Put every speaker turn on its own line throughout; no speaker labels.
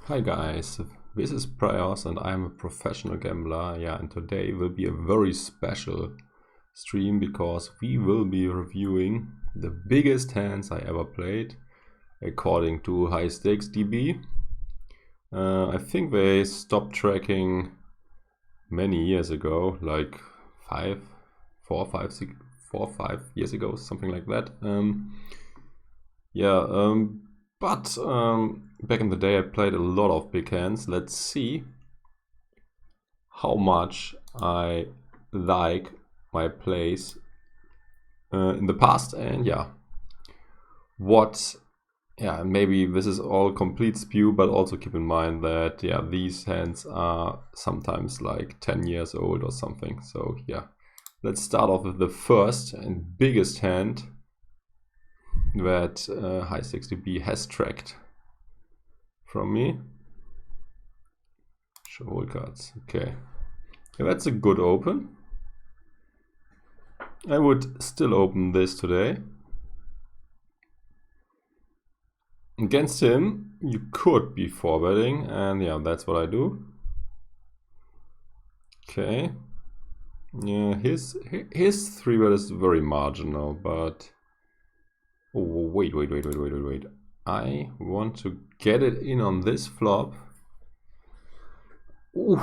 Hi guys, this is Prios and I'm a professional gambler. And today will be a very special stream because we will be reviewing the biggest hands I ever played according to Highstakes DB. I think they stopped tracking many years ago, like 4 or 5 years ago, something like that. But back in the day I played a lot of big hands. Let's see how much I like my plays in the past, and maybe this is all complete spew, but also keep in mind that these hands are sometimes like 10 years old or something. So let's start off with the first and biggest hand that Highstakes DB has tracked from me. Show all cards. Okay. That's a good open. I would still open this today. Against him, you could be 4-betting, and that's what I do. Okay. Yeah, his 3-bet is very marginal, but oh, wait. I want to get it in on this flop. Ooh,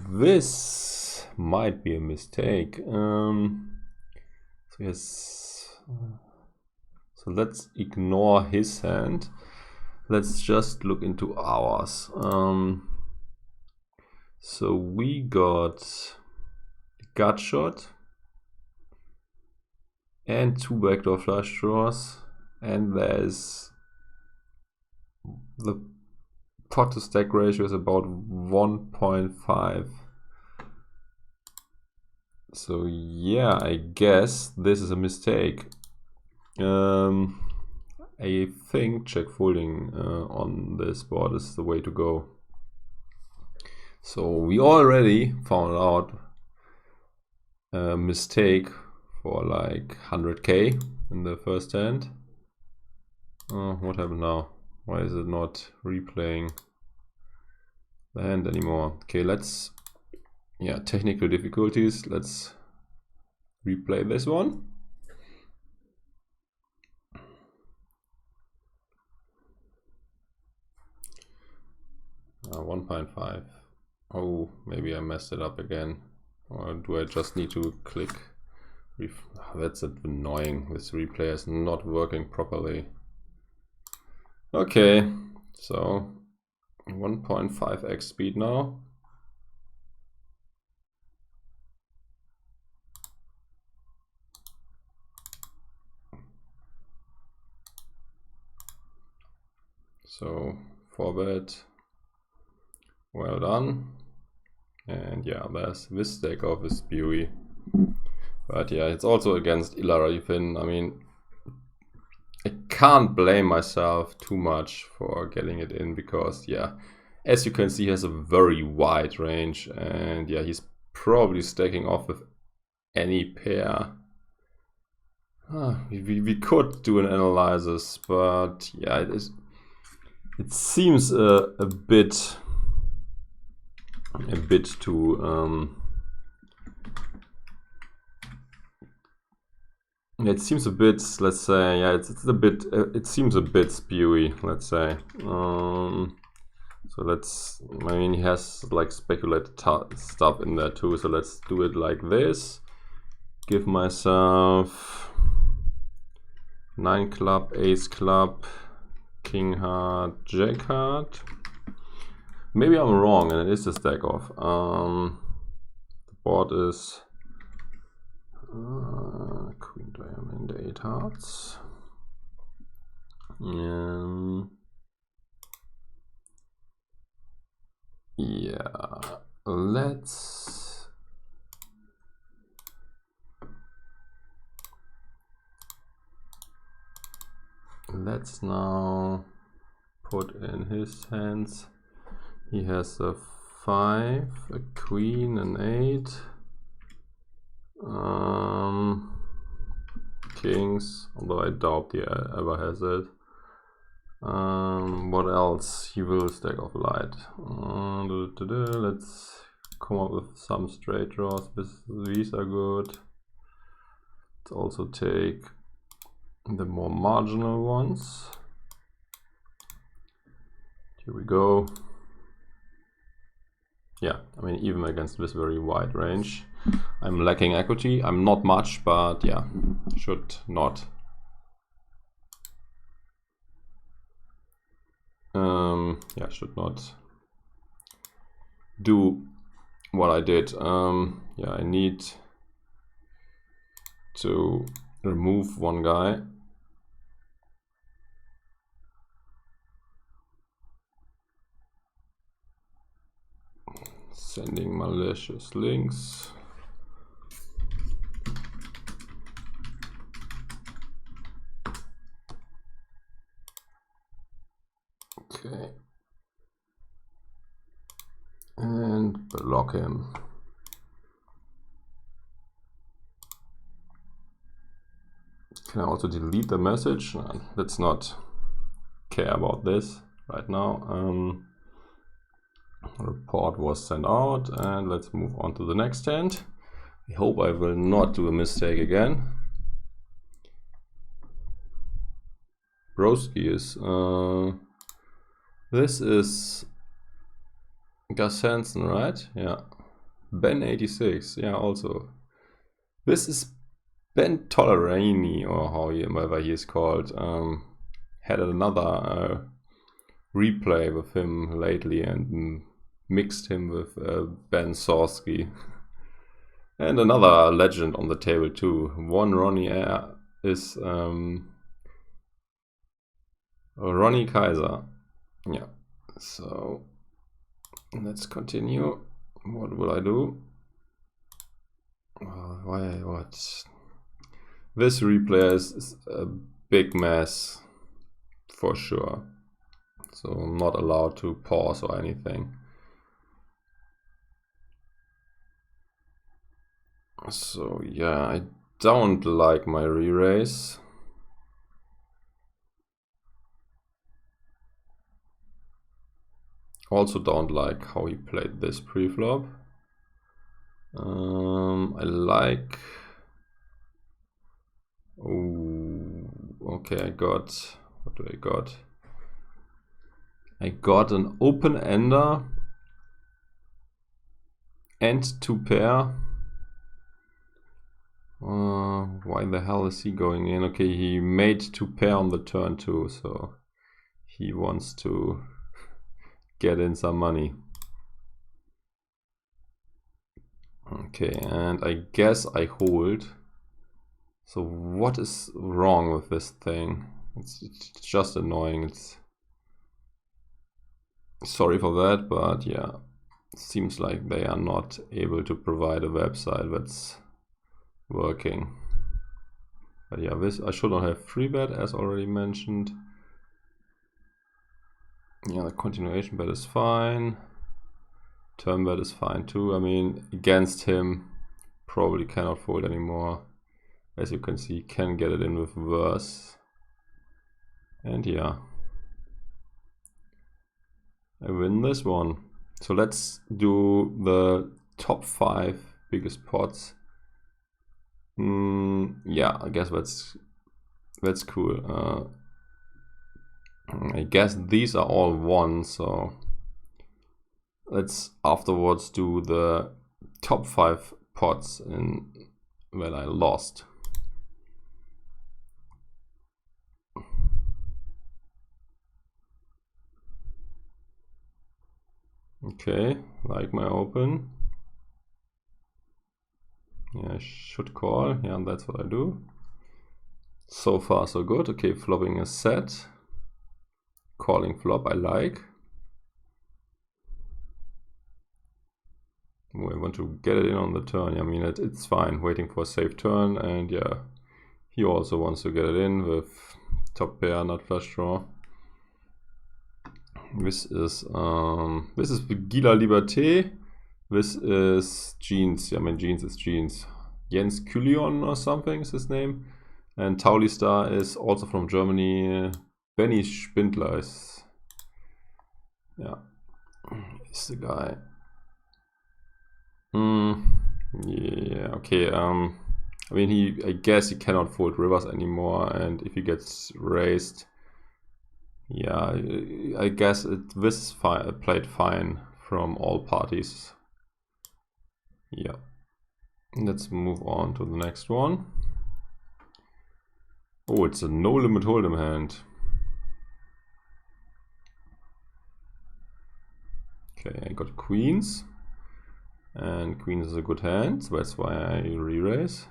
this might be a mistake. So let's ignore his hand. Let's just look into ours. So we got gut shot and 2 backdoor flush draws, and there's the pot to stack ratio is about 1.5. So I guess this is a mistake. I think check folding on this board is the way to go. So we already found out a mistake for like 100k in the first hand. What happened now? Why is it not replaying the hand anymore? Okay, let's technical difficulties. Let's replay this one. Uh, 1.5. Oh, maybe I messed it up again. Or do I just need to click? That's annoying. This replay is not working properly. Okay, so 1.5x speed now. So 4-bet, well done. And there's this stack of is spewy. But it's also against Ilari Finn. I mean, I can't blame myself too much for getting it in because as you can see, he has a very wide range, and he's probably stacking off with any pair. We could do an analysis, but it seems a bit too it seems a bit, let's say, it's a bit, it seems a bit spewy, let's say. He has like speculated stuff in there too, so let's do it like this. Give myself 9 club, ace club, king heart, jack heart. Maybe I'm wrong and it is a stack off. The board is queen diamond, 8 hearts. Let's now put in his hands. He has a 5, a queen, an 8. Kings, although I doubt he ever has it. What else? He will stack of light. Let's come up with some straight draws. These are good. Let's also take the more marginal ones. Here we go. Yeah, I mean, even against this very wide range, I'm lacking equity. I'm not much, but yeah, should not. Yeah, should not do what I did. Yeah, I need to remove one guy. Sending malicious links. Okay. And block him. Can I also delete the message? No, let's not care about this right now. Report was sent out, and let's move on to the next hand. I hope I will not do a mistake again. Broski is this is Hansen, right? Yeah. Ben86, yeah, also. This is Tollerane, or however he is called. Had another replay with him lately and mixed him with Ben Sulsky. And another legend on the table too. One Ronny is Ronny Kaiser. Yeah, so let's continue. What will I do? What? This replay is a big mess for sure. So I'm not allowed to pause or anything. So yeah, I don't like my re-raise. Also don't like how he played this pre-flop. I like... Oh, okay, I got... What do I got? I got an open ender and 2 pair. Why the hell is he going in? Okay, he made 2 pair on the turn too, so he wants to get in some money. Okay, and I guess I hold. So what is wrong with this thing? It's just annoying. It's sorry for that, but yeah, it seems like they are not able to provide a website that's working. But yeah, this I should not have free bet as already mentioned. Yeah, the continuation bet is fine. Turn bet is fine too. I mean, against him, probably cannot fold anymore. As you can see, can get it in with worse. And yeah, I win this one. So let's do the top 5 biggest pots. Yeah, I guess that's cool. I guess these are all one, so let's afterwards do the top 5 pots in when I lost. Okay, like my open. Yeah, I should call. Yeah, that's what I do. So far so good. Okay, flopping is set. Calling flop I like. Oh, I want to get it in on the turn. I mean, it's fine. Waiting for a safe turn, and yeah, he also wants to get it in with top pair, not flush draw. This is Laliberte. This is Jeans. I mean, Jeans is Jeans. Jens Kyllönen or something is his name. And toweliestar is also from Germany. Benny Spindler is Yeah, is the guy. Yeah, okay. I mean, I guess he cannot fold rivers anymore, and if he gets raised, yeah, I guess this is played fine from all parties. Yeah. Let's move on to the next one. Oh, it's a No Limit Holdem hand. Okay, I got queens. And queens is a good hand, so that's why I re-raise.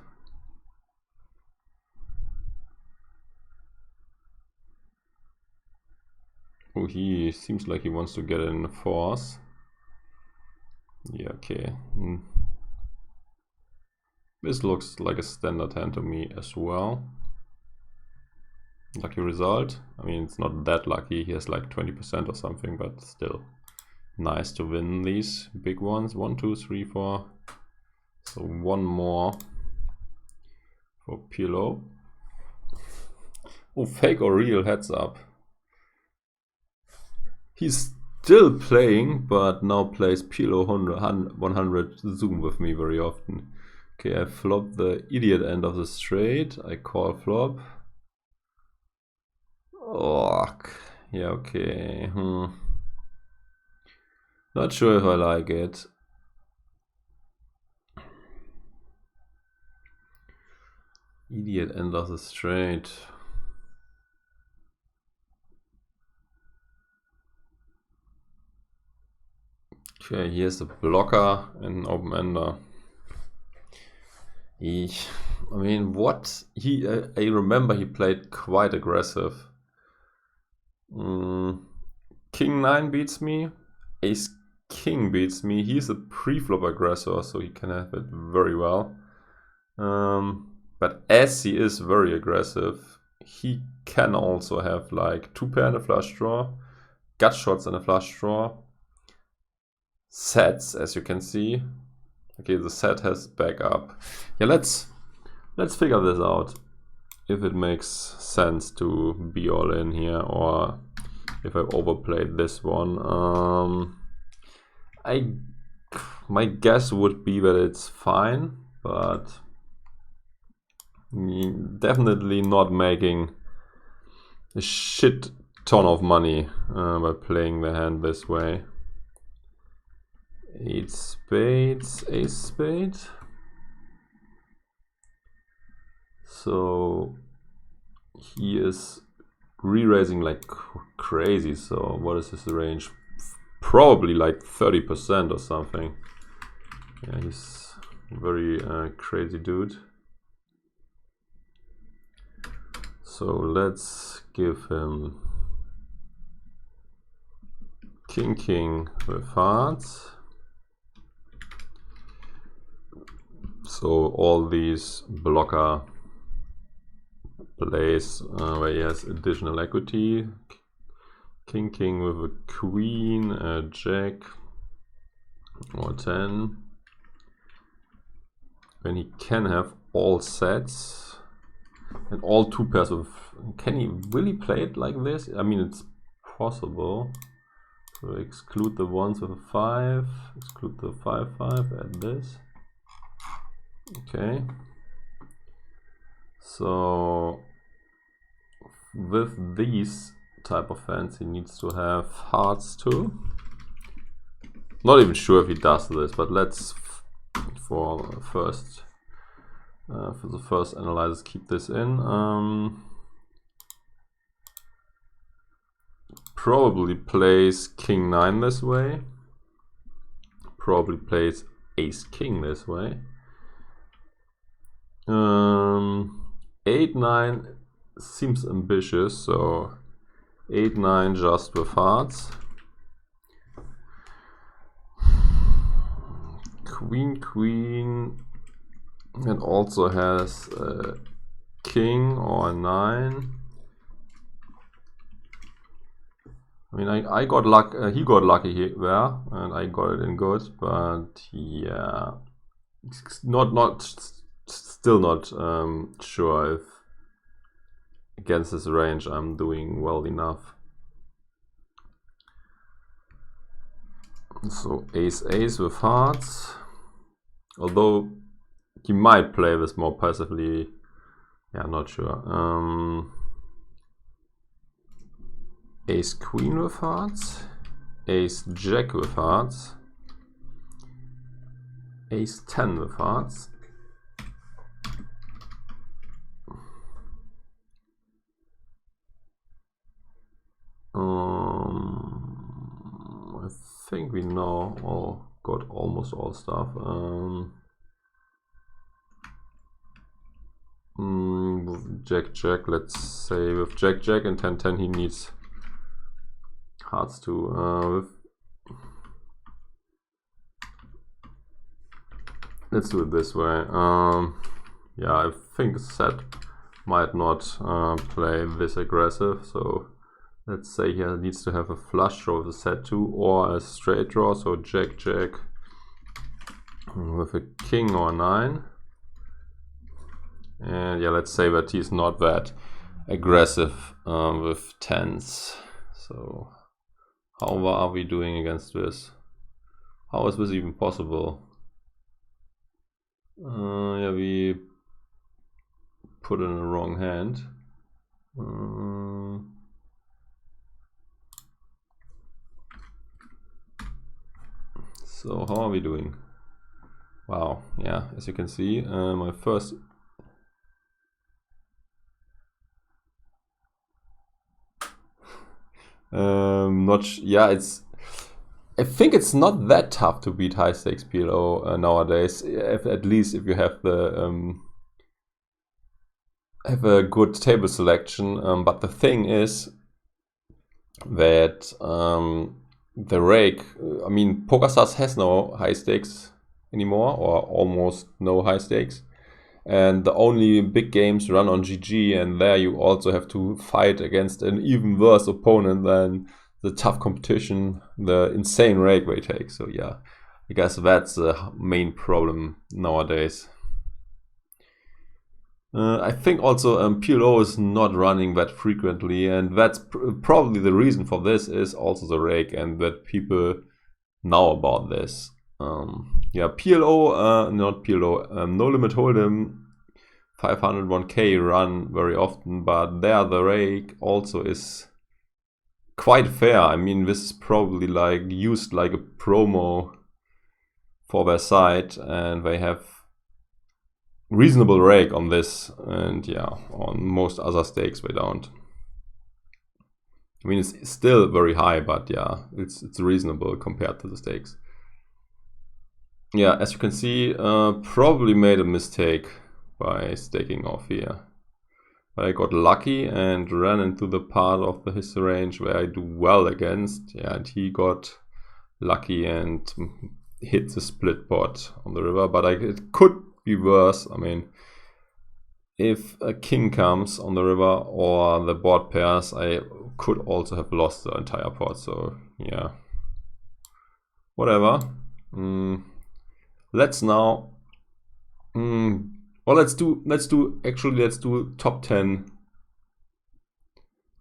Oh, he seems like he wants to get in a force. Yeah, okay. This looks like a standard hand to me as well. Lucky result. I mean, it's not that lucky. He has like 20% or something, but still nice to win these big ones. 1, 2, 3, 4. So one more for Pirlo. Oh, fake or real, heads up. He's still playing, but now plays Pirlo 100 zoom with me very often. Okay, I flop the idiot end of the straight. I call flop. Oh, yeah, okay. Not sure if I like it. Idiot end of the straight. Okay, here's a blocker and an open ender. I mean, what? I remember he played quite aggressive. King 9 beats me. Ace King beats me. He's a pre-flop aggressor, so he can have it very well. But as he is very aggressive, he can also have like 2 pair and a flush draw, gut shots and a flush draw, sets, as you can see. Okay, the set has backup. Yeah, let's figure this out. If it makes sense to be all in here, or if I overplayed this one. My guess would be that it's fine, but definitely not making a shit ton of money by playing the hand this way. 8 spades, ace spade. So he is re-raising like crazy. So what is his range? Probably like 30% or something. Yeah, he's a very crazy dude. So let's give him king king with hearts. So all these blocker plays where he has additional equity. King king with a queen, a jack, or 10. When he can have all sets and all 2 pairs of. Can he really play it like this? I mean, it's possible. So exclude the ones with a 5, exclude the 5 5, add this. Okay. So with these type of hands, he needs to have hearts too. Not even sure if he does this, but let's for the first analysis keep this in. Probably plays king 9 this way. Probably plays ace king this way. 8 9 seems ambitious, so 8 9 just with hearts. Queen queen, and also has a king or a 9. I mean, I got luck. He got lucky here, there, and I got it in good. But yeah, still not sure if against this range I'm doing well enough. So ace with hearts, although he might play this more passively. Yeah, not sure. Ace queen with hearts, ace jack with hearts, ace 10 with hearts. I think we know all, got almost all stuff. With jack, let's say with jack and 10 he needs hearts too. Let's do it this way. Yeah, I think set might not play this aggressive, so let's say he needs to have a flush draw with a set 2 or a straight draw, so jack with a king or a 9. And yeah, let's say that he's not that aggressive with 10s. So how are we doing against this? How is this even possible? Yeah, we put in the wrong hand. So how are we doing? Wow, yeah, as you can see, my first I think it's not that tough to beat high stakes PLO nowadays. At least if you have the have a good table selection. But the thing is that the rake. I mean, PokerStars has no high stakes anymore, or almost no high stakes. And the only big games run on GG, and there you also have to fight against an even worse opponent than the tough competition, the insane rake they take. So yeah, I guess that's the main problem nowadays. I think also PLO is not running that frequently, and that's probably the reason for this is also the rake, and that people know about this. Yeah, PLO, not PLO, No Limit Holdem 501k run very often, but there the rake also is quite fair. I mean, this is probably like used like a promo for their site, and they have reasonable rake on this, and yeah, on most other stakes they don't. I mean, it's still very high, but yeah, it's reasonable compared to the stakes. Yeah, as you can see, probably made a mistake by staking off here. But I got lucky and ran into the part of his range where I do well against. Yeah, and he got lucky and hit the split pot on the river. But it could be worse. I mean, if a king comes on the river or the board pairs, I could also have lost the entire pot. So yeah, whatever. Let's now. Well, let's do top 10.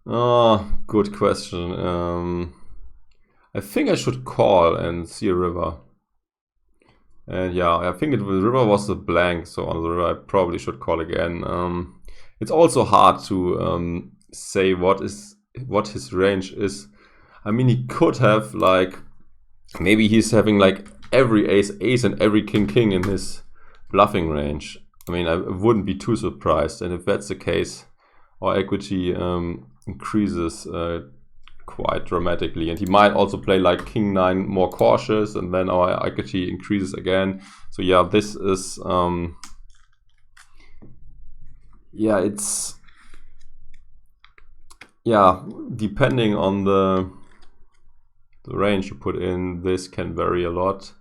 Oh, good question. I think I should call and see a river. And yeah, I think the river was a blank, so on the river I probably should call again. It's also hard to say what his range is. I mean, he could have like, maybe he's having like every ace and every king in his bluffing range. I mean, I wouldn't be too surprised, and if that's the case, our equity increases quite dramatically, and he might also play like king 9 more cautious, and then our equity increases again. So yeah, this is yeah, it's depending on the range you put in, this can vary a lot.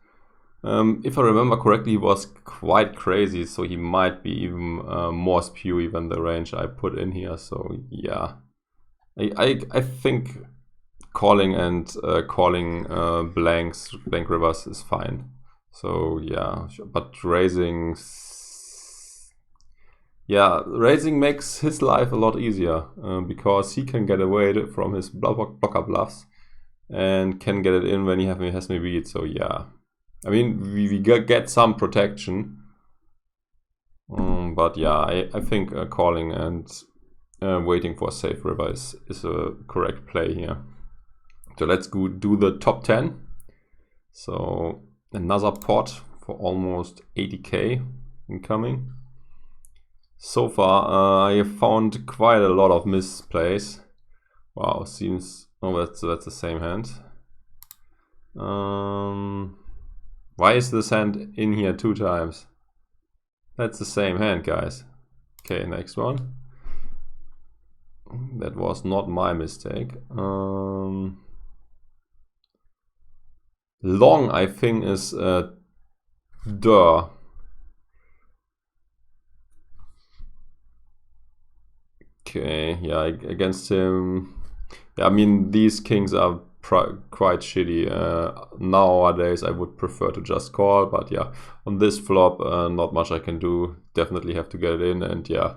If I remember correctly, he was quite crazy, so he might be even more spewy than the range I put in here. So yeah, I think calling and calling blank rivers is fine. So yeah, but raising makes his life a lot easier because he can get away from his blocker bluffs. and can get it in when he has me beat. So yeah, I mean we get some protection, but yeah, I think calling and waiting for a safe river is a correct play here. So let's go do the top 10. So another pot for almost 80k incoming. So far I have found quite a lot of misplays. Wow, seems... oh, that's the same hand. Why is this hand in here 2 times? That's the same hand, guys. Okay, next one. That was not my mistake. Long, I think, is Dur. Okay, yeah, against him. Yeah, I mean, these kings are quite shitty. Nowadays, I would prefer to just call, but yeah, on this flop, not much I can do. Definitely have to get it in, and yeah.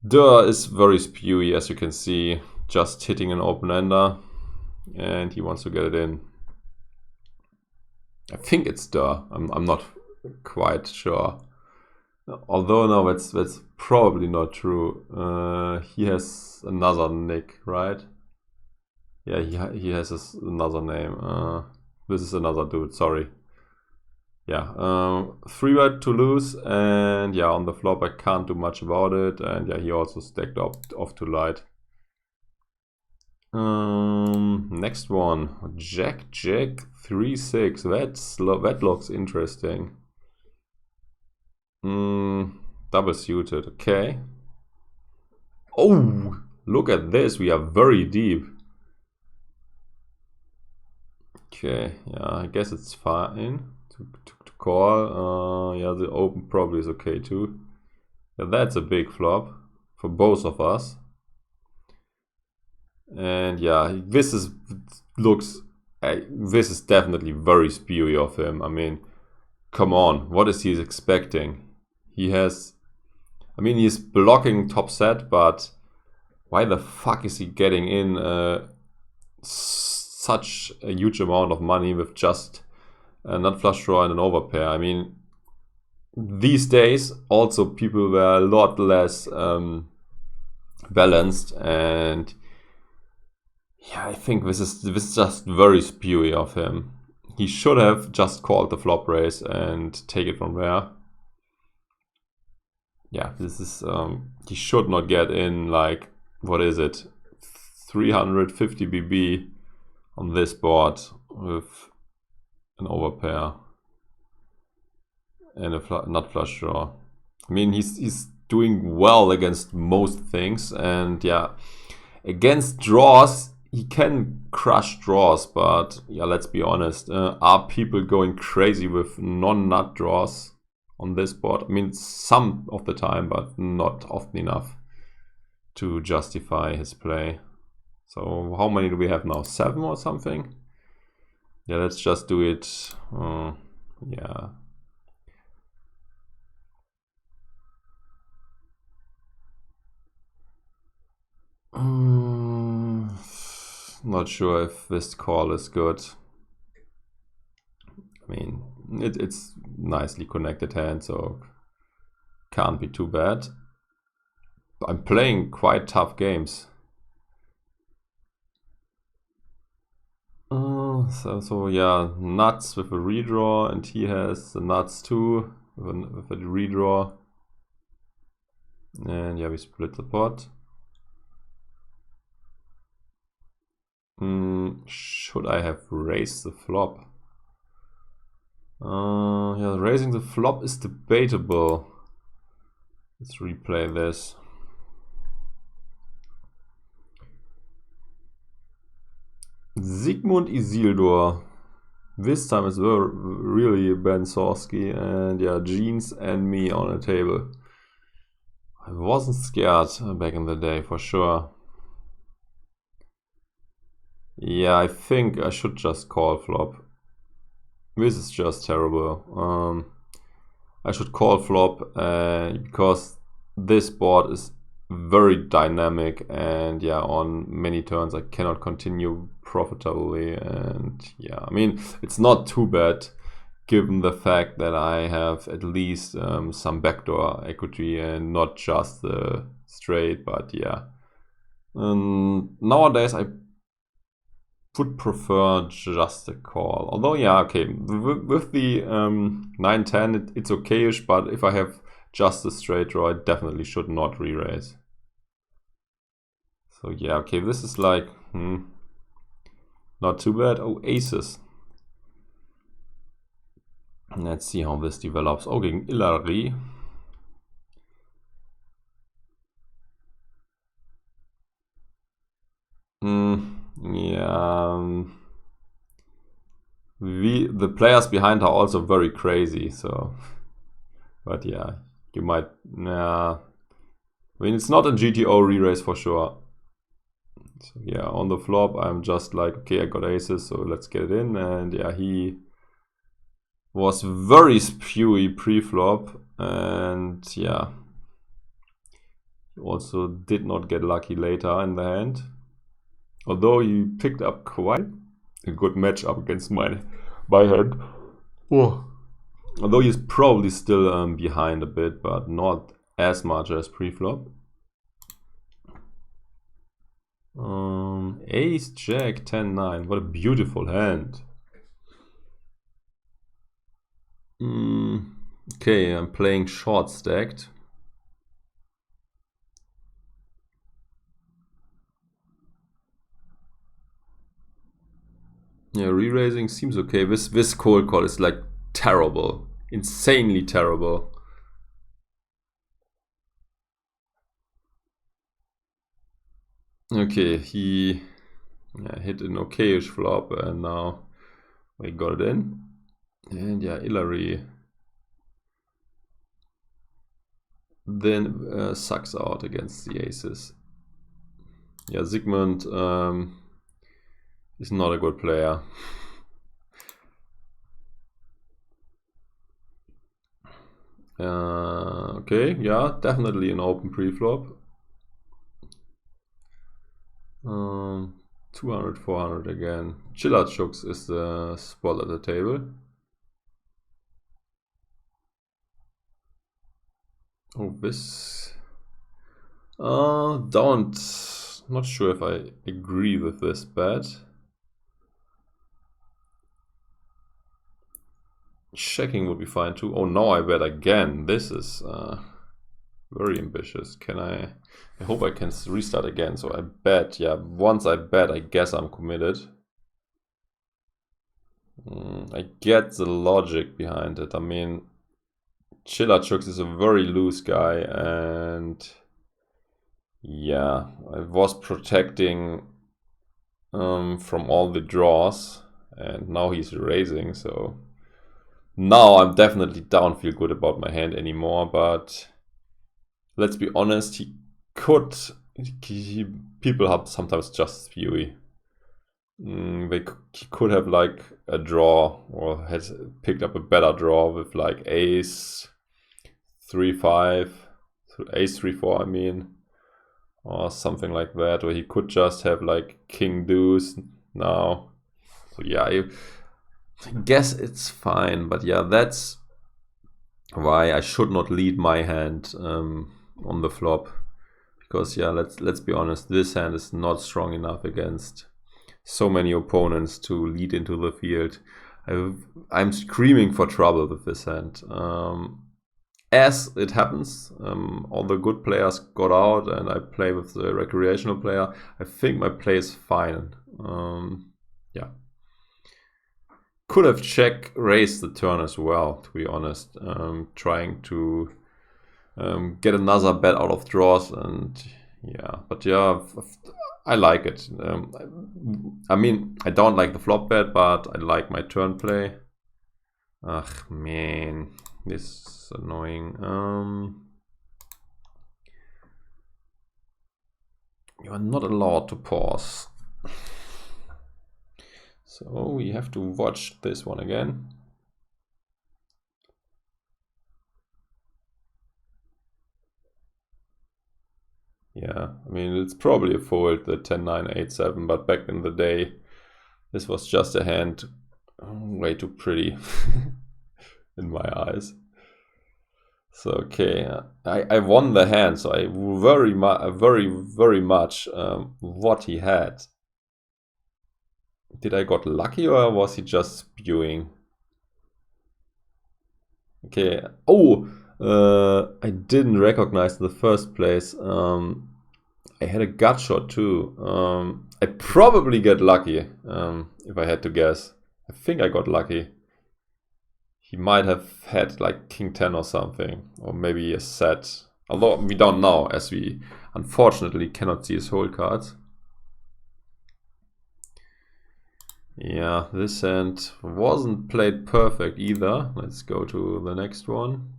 Dur is very spewy, as you can see, just hitting an open-ender, and he wants to get it in. I think it's Dur. I'm not quite sure. Although no, that's probably not true. He has another nick, right? Yeah, he has another name. This is another dude. Sorry. Yeah, 3-bet to lose, and yeah, on the flop I can't do much about it. And yeah, he also stacked off to light. Next one, Jack 3-6. That looks interesting. Double suited, okay. Oh, look at this, we are very deep. Okay, yeah, I guess it's fine to call. Yeah, the open probably is okay too. Yeah, that's a big flop for both of us. And yeah, this is definitely very spewy of him. I mean, come on, what is he expecting? He's blocking top set, but why the fuck is he getting in such a huge amount of money with just a nut flush draw and an overpair? I mean, these days also people were a lot less balanced, and yeah, I think this is just very spewy of him. He should have just called the flop raise and take it from there. Yeah, this is he should not get in, like, what is it, 350 BB on this board with an overpair and a nut flush draw. I mean, he's doing well against most things, and yeah, against draws he can crush draws, but yeah, let's be honest, are people going crazy with non-nut draws on this board? I mean, some of the time, but not often enough to justify his play. So how many do we have now? 7 or something? Yeah, let's just do it. Yeah. Not sure if this call is good. I mean, it's nicely connected hand, so can't be too bad. I'm playing quite tough games. So yeah, nuts with a redraw, and he has the nuts too with a redraw. And yeah, we split the pot. Should I have raised the flop? Yeah, raising the flop is debatable. Let's replay this. Ziigmund Isildur. This time it's really Ben Sulsky, and yeah, jeans and me on a table. I wasn't scared back in the day, for sure. Yeah, I think I should just call flop. This is just terrible. I should call flop because this board is very dynamic, and yeah, on many turns I cannot continue profitably, and yeah, I mean, it's not too bad given the fact that I have at least some backdoor equity and not just the straight, but yeah. Nowadays I would prefer just a call, although yeah, okay, with the 9-10 it's okayish, but if I have just a straight draw, I definitely should not re-raise. So yeah, okay, this is like not too bad. Oh, aces. Let's see how this develops. Oh, gegen Ilari. Yeah. The players behind are also very crazy, so. But yeah, you might. Nah. I mean, it's not a GTO re-raise for sure. So yeah, on the flop, I'm just like, okay, I got aces, so let's get it in. And yeah, he was very spewy pre-flop, and yeah, he also did not get lucky later in the hand. Although he picked up quite a good matchup against my hand. Oh. Although he's probably still behind a bit, but not as much as pre-flop. Ace, Jack, 10-9. What a beautiful hand. Okay, I'm playing short stacked. Yeah, re-raising seems okay. This cold call is like terrible. Insanely terrible. Okay, he hit an okayish flop and now we got it in. And yeah, Ilari then sucks out against the aces. Yeah, Ziigmund is not a good player. Okay, yeah, definitely an open pre-flop. 200, 400 again. Chiller Chooks is the spot at the table. Oh, this. Not sure if I agree with this bet. Checking would be fine too. Oh, now I bet again. This is very ambitious. I hope I can restart again. So I bet, yeah, once I bet, I guess I'm committed. I get the logic behind it. I mean, Chiller Chooks is a very loose guy, and yeah, I was protecting from all the draws, and now he's raising, so now I'm definitely don't feel good about my hand anymore, but let's be honest, people have sometimes just spewy. He could have like a draw or has picked up a better draw with like ace 3-5, ace 3-4 I mean, or something like that, or he could just have like king deuce now. So yeah, I guess it's fine, but yeah, that's why I should not lead my hand on the flop, because yeah, let's be honest, this hand is not strong enough against so many opponents to lead into the field. I'm screaming for trouble with this hand. As it happens, all the good players got out and I play with the recreational player. I think my play is fine. Yeah. Could have check raised the turn as well, to be honest. Trying to get another bet out of draws, and yeah, but yeah, I like it. I mean, I don't like the flop bet, but I like my turn play. Ugh, man, this is annoying. You are not allowed to pause. So we have to watch this one again. Yeah, I mean, it's probably a fold, the 10-9, 8-7, but back in the day, This was just a hand way too pretty in my eyes. So okay, I won the hand, so I very much what he had. Did I got lucky or was he just spewing? Okay. Oh, I didn't recognize in the first place. I had a gut shot too. I probably get lucky if I had to guess. I think I got lucky. He might have had like King 10 or something, or maybe a set. Although we don't know, as we unfortunately cannot see his whole cards. Yeah, this hand wasn't played perfect either. Let's go to the next one.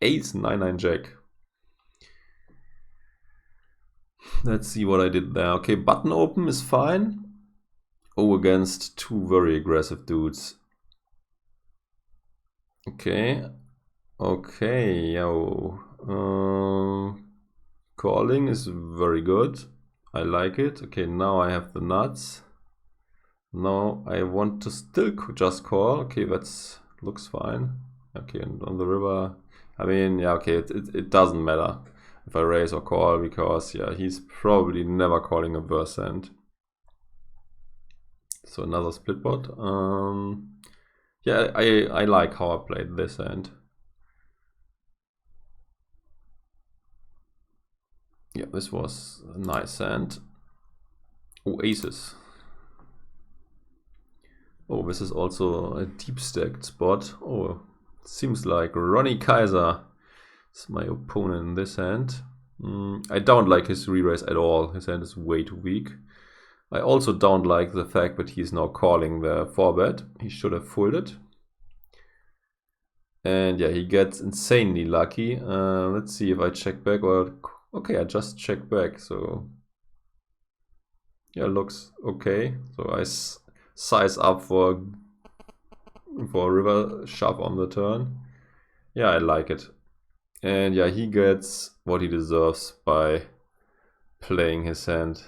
Ace 9-9 Jack. Let's see what I did there. Okay, button open is fine. Oh, against two very aggressive dudes. Okay. Okay, yo. Calling is very good. I like it. Okay, now I have the nuts. Now I want to still just call. Okay, that's looks fine. Okay, and on the river, I mean, yeah, okay, it doesn't matter if I raise or call, because yeah, he's probably never calling a verse hand. So another split pot. Yeah, I like how I played this hand. Yeah, this was a nice hand. Oh, aces. Oh, this is also a deep stacked spot. Oh, seems like Ronny Kaiser is my opponent in this hand. I don't like his re-raise at all. His hand is way too weak. I also don't like the fact that he's now calling the 4-bet. He should have folded. And yeah, he gets insanely lucky. Let's see if I check back or... Okay, I just checked back, so... Yeah, looks okay. So I size up for a river shove on the turn. Yeah, I like it. And yeah, he gets what he deserves by playing his hand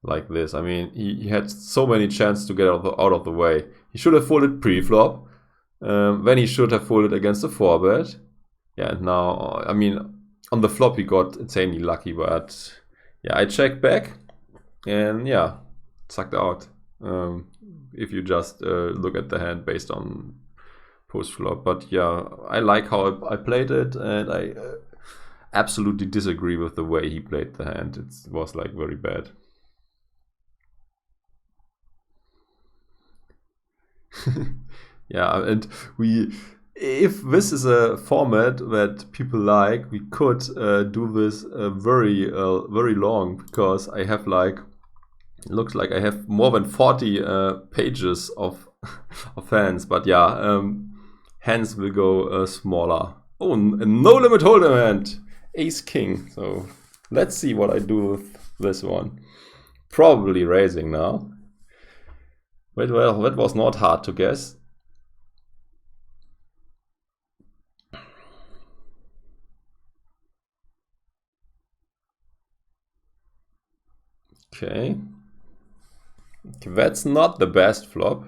like this. I mean, he had so many chances to get out of the way. He should have folded pre-flop. Then he should have folded against the 4-bet. Yeah, and now, I mean, on the flop he got insanely lucky, but yeah, I checked back and yeah, sucked out. If you just look at the hand based on post-flop. But yeah, I like how I played it, and I absolutely disagree with the way he played the hand. It was like very bad. Yeah, and if this is a format that people like, we could do this very long, because I have like, it looks like I have more than 40 pages of hands. But yeah, hands will go smaller. Oh, a No Limit Holdem hand, Ace King. So let's see what I do with this one. Probably raising now. Wait, well, that was not hard to guess. Okay. That's not the best flop.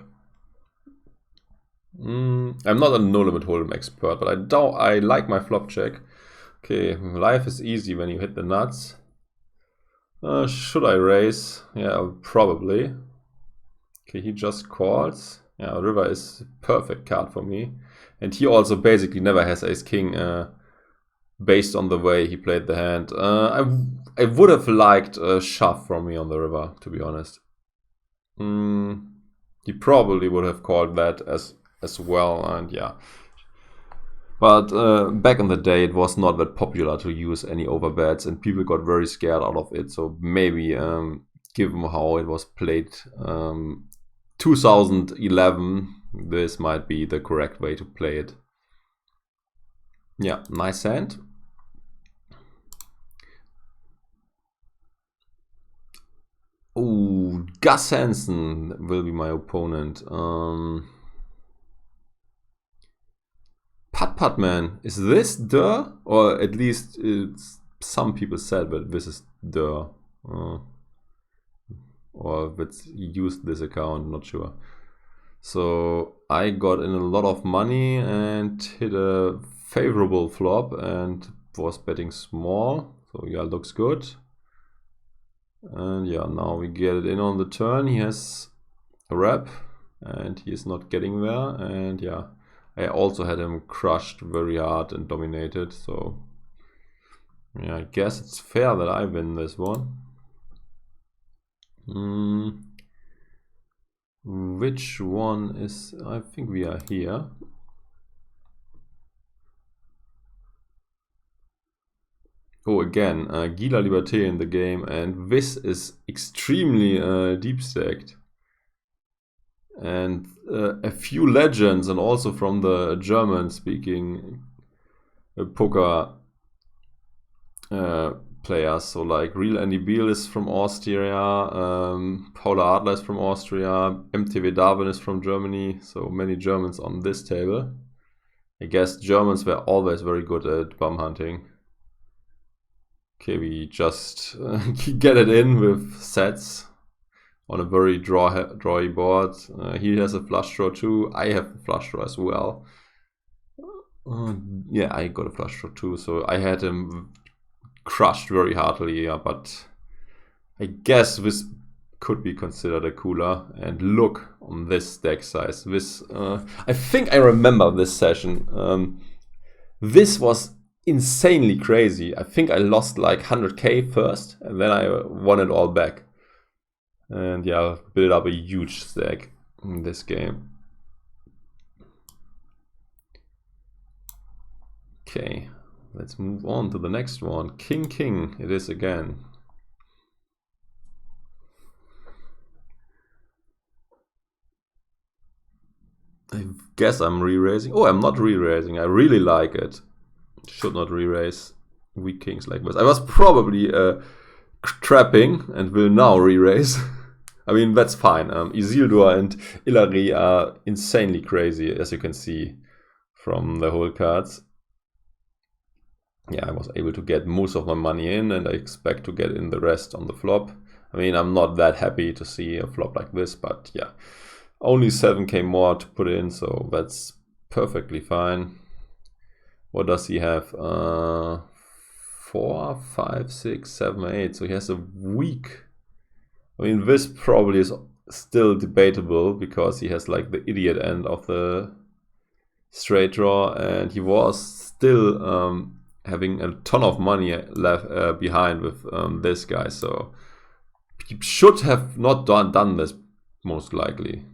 I'm not a No Limit Holdem expert, but I like my flop check. Okay, life is easy when you hit the nuts. Should I raise? Yeah, probably. Okay, he just calls. Yeah, river is a perfect card for me. And he also basically never has ace king based on the way he played the hand. I would have liked a shove from me on the river, to be honest. He probably would have called that as well, and yeah. But back in the day, it was not that popular to use any overbets, and people got very scared out of it. So maybe, given how it was played 2011, this might be the correct way to play it. Yeah, nice hand. Oh, Gus Hansen will be my opponent. Putt man, is this der? Or at least some people said that this is der. or if he used this account, not sure. So I got in a lot of money and hit a favorable flop and was betting small. So yeah, looks good. And yeah, now we get it in on the turn. He has a rep and he is not getting there. And yeah, I also had him crushed very hard and dominated. So yeah, I guess it's fair that I win this one. Which one is... I think we are here. Oh, again, Laliberte in the game, and this is extremely deep stacked. And a few legends, and also from the German-speaking poker players. So like Real Andy Beal is from Austria, Paula Adler is from Austria, MTV Darwin is from Germany. So many Germans on this table. I guess Germans were always very good at bum hunting. Okay, we just get it in with sets on a very drawy board. He has a flush draw too. I have a flush draw as well. Yeah, I got a flush draw too. So I had him crushed very hardly. Yeah, but I guess this could be considered a cooler. And look on this deck size. This I think I remember this session. This was insanely crazy. I think I lost like 100k first, and then I won it all back. And yeah, built up a huge stack in this game. Okay, let's move on to the next one. King, king, it is again. I guess I'm re-raising. Oh, I'm not re-raising. I really like it. Should not re-raise weak kings like this. I was probably trapping and will now re-raise. I mean, that's fine. Isildur and Ilari are insanely crazy, as you can see from the whole cards. Yeah, I was able to get most of my money in, and I expect to get in the rest on the flop. I mean, I'm not that happy to see a flop like this, but yeah. Only 7k more to put in, so that's perfectly fine. What does he have? 4, 5, 6, 7, 8. So he has a weak. I mean, this probably is still debatable because he has like the idiot end of the straight draw, and he was still having a ton of money left behind with this guy. So he should have not done this most likely.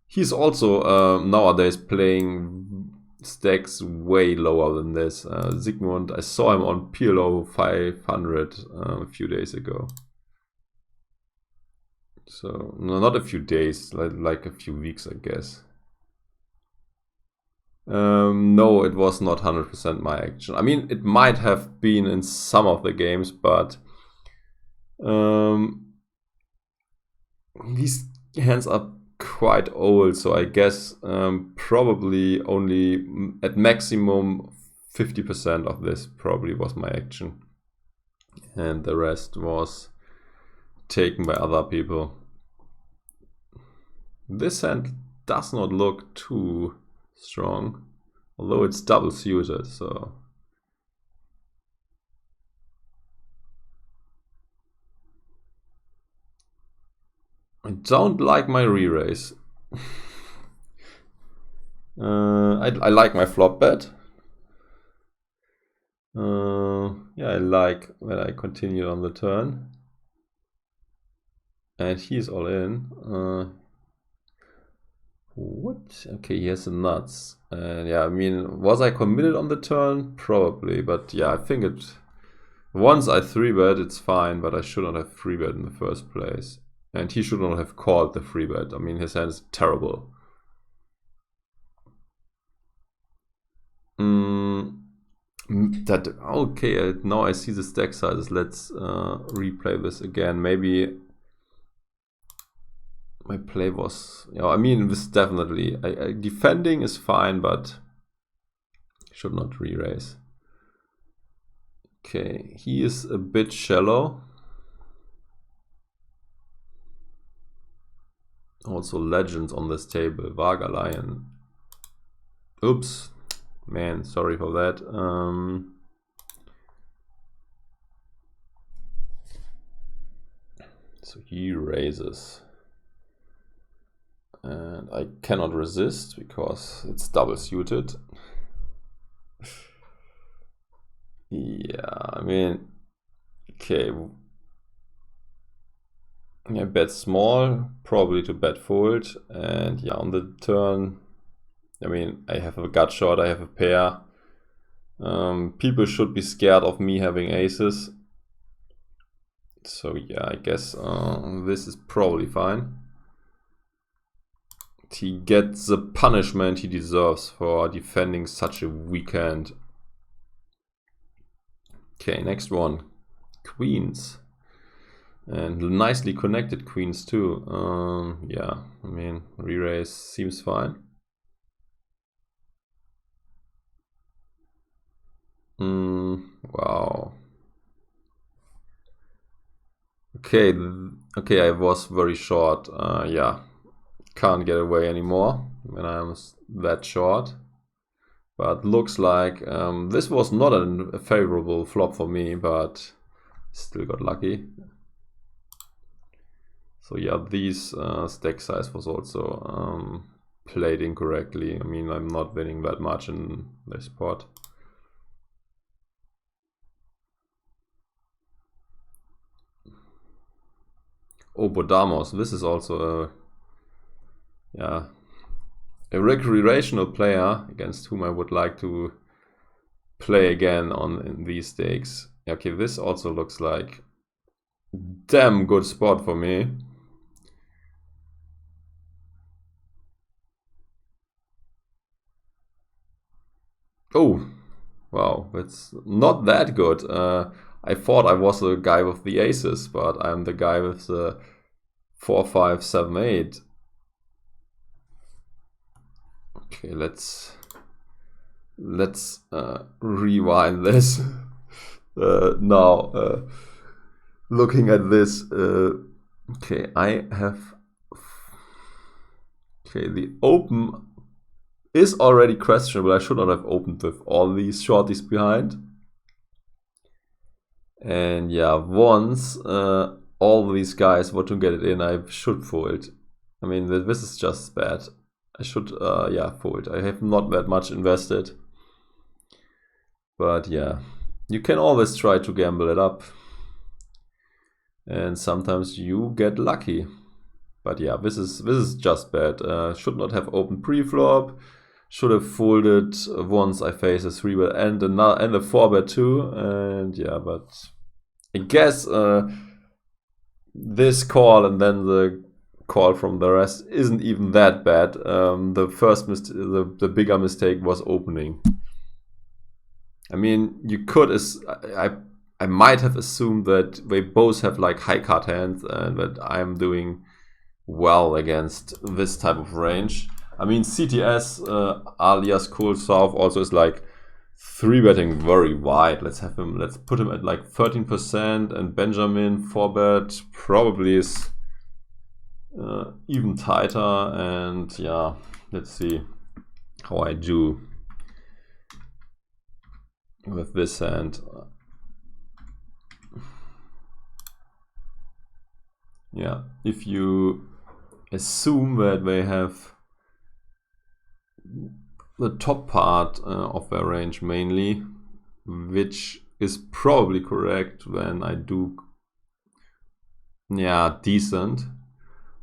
He's also nowadays playing stacks way lower than this. Ziigmund, I saw him on PLO 500 a few days ago. So, no, not a few days, like a few weeks, I guess. No, it was not 100% my action. I mean, it might have been in some of the games, but these hands are quite old, so I guess probably only at maximum 50% of this probably was my action, and the rest was taken by other people. This hand does not look too strong, although it's double suited, so I don't like my re-raise. I like my flop bet. Yeah, I like when I continue on the turn. And he's all in. What? Okay, he has the nuts. And yeah, I mean, was I committed on the turn? Probably, but yeah, I think it... Once I 3-bet, it's fine, but I should not have 3-bet in the first place. And he should not have called the 3-bet. I mean, his hand is terrible. Okay, now I see the stack sizes. Let's replay this again. Maybe my play was... Yeah, I mean, this definitely... defending is fine, but should not re-raise. Okay, he is a bit shallow. Also legends on this table. Vaga Lion. Oops. Man, sorry for that. So he raises. And I cannot resist because it's double suited. Yeah, I mean, okay. I bet small, probably to bet fold, and yeah, on the turn, I mean, I have a gut shot, I have a pair. People should be scared of me having aces. So yeah, I guess this is probably fine. He gets the punishment he deserves for defending such a weak hand. Okay, next one. Queens. And nicely connected queens too. Yeah, I mean, re-raise seems fine. Wow. Okay, okay, I was very short. Yeah, can't get away anymore when I'm that short. But looks like this was not a favorable flop for me, but still got lucky. So yeah, these stack size was also played incorrectly. I mean, I'm not winning that much in this pot. Oh, Bodamos, this is also a recreational player against whom I would like to play again in these stakes. Okay, this also looks like damn good spot for me. Oh, wow, it's not that good. I thought I was the guy with the aces, but I'm the guy with the 4, 5, 7, 8. Okay, let's rewind this. Now, looking at this, okay, I have. Okay, the open is already questionable. I should not have opened with all these shorties behind. And yeah, once all these guys want to get it in, I should fold. I mean, this is just bad. I should, yeah, fold. I have not that much invested. But yeah, you can always try to gamble it up. And sometimes you get lucky. But yeah, this is just bad. Should not have opened pre-flop. Should have folded once I face a 3-bet and a 4-bet too. And yeah, but I guess this call and then the call from the rest isn't even that bad. The first the bigger mistake was opening. I mean, you could I might have assumed that they both have like high card hands and that I'm doing well against this type of range. I mean, CTS alias Cool South also is like 3-betting very wide. Let's put him at like 13%, and Benjamin 4-bet probably is even tighter. And yeah, let's see how I do with this hand. Yeah, if you assume that they have the top part of their range mainly, which is probably correct, then I do, yeah, decent.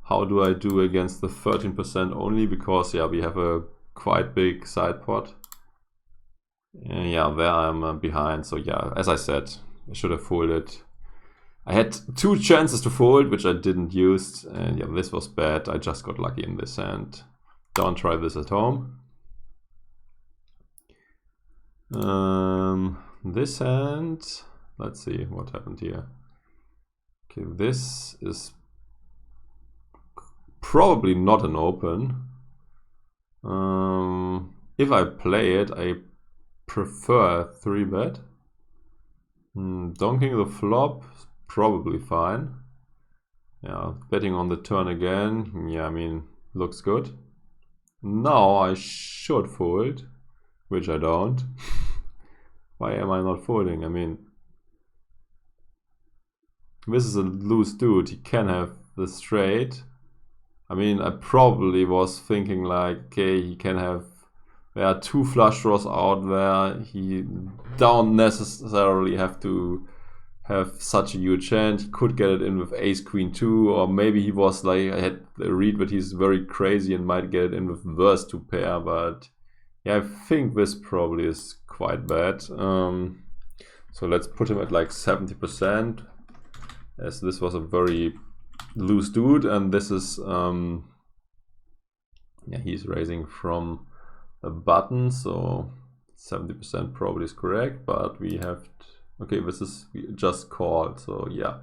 How do I do against the 13% only? Because yeah, we have a quite big side pot. Yeah, there I'm behind. So yeah, as I said, I should have folded. I had 2 chances to fold, which I didn't use, and yeah, this was bad. I just got lucky in this hand. Don't try this at home. This hand, let's see what happened here. Okay, this is probably not an open. If I play it, I prefer a 3-bet. Donking the flop is probably fine. Yeah, betting on the turn again. Yeah, I mean, looks good. Now I should fold, which I don't. Why am I not folding? I mean, this is a loose dude. He can have the straight. I mean, I probably was thinking like, okay, he can have, there are 2 flush draws out there. He don't necessarily have to have such a huge hand. He could get it in with ace queen 2, or maybe he was like, I had a read that he's very crazy and might get it in with worst 2 pair, but yeah, I think this probably is quite bad. So let's put him at like 70%, as this was a very loose dude, and this is yeah, he's raising from a button, so 70% probably is correct, but we have okay, this is just called, so yeah,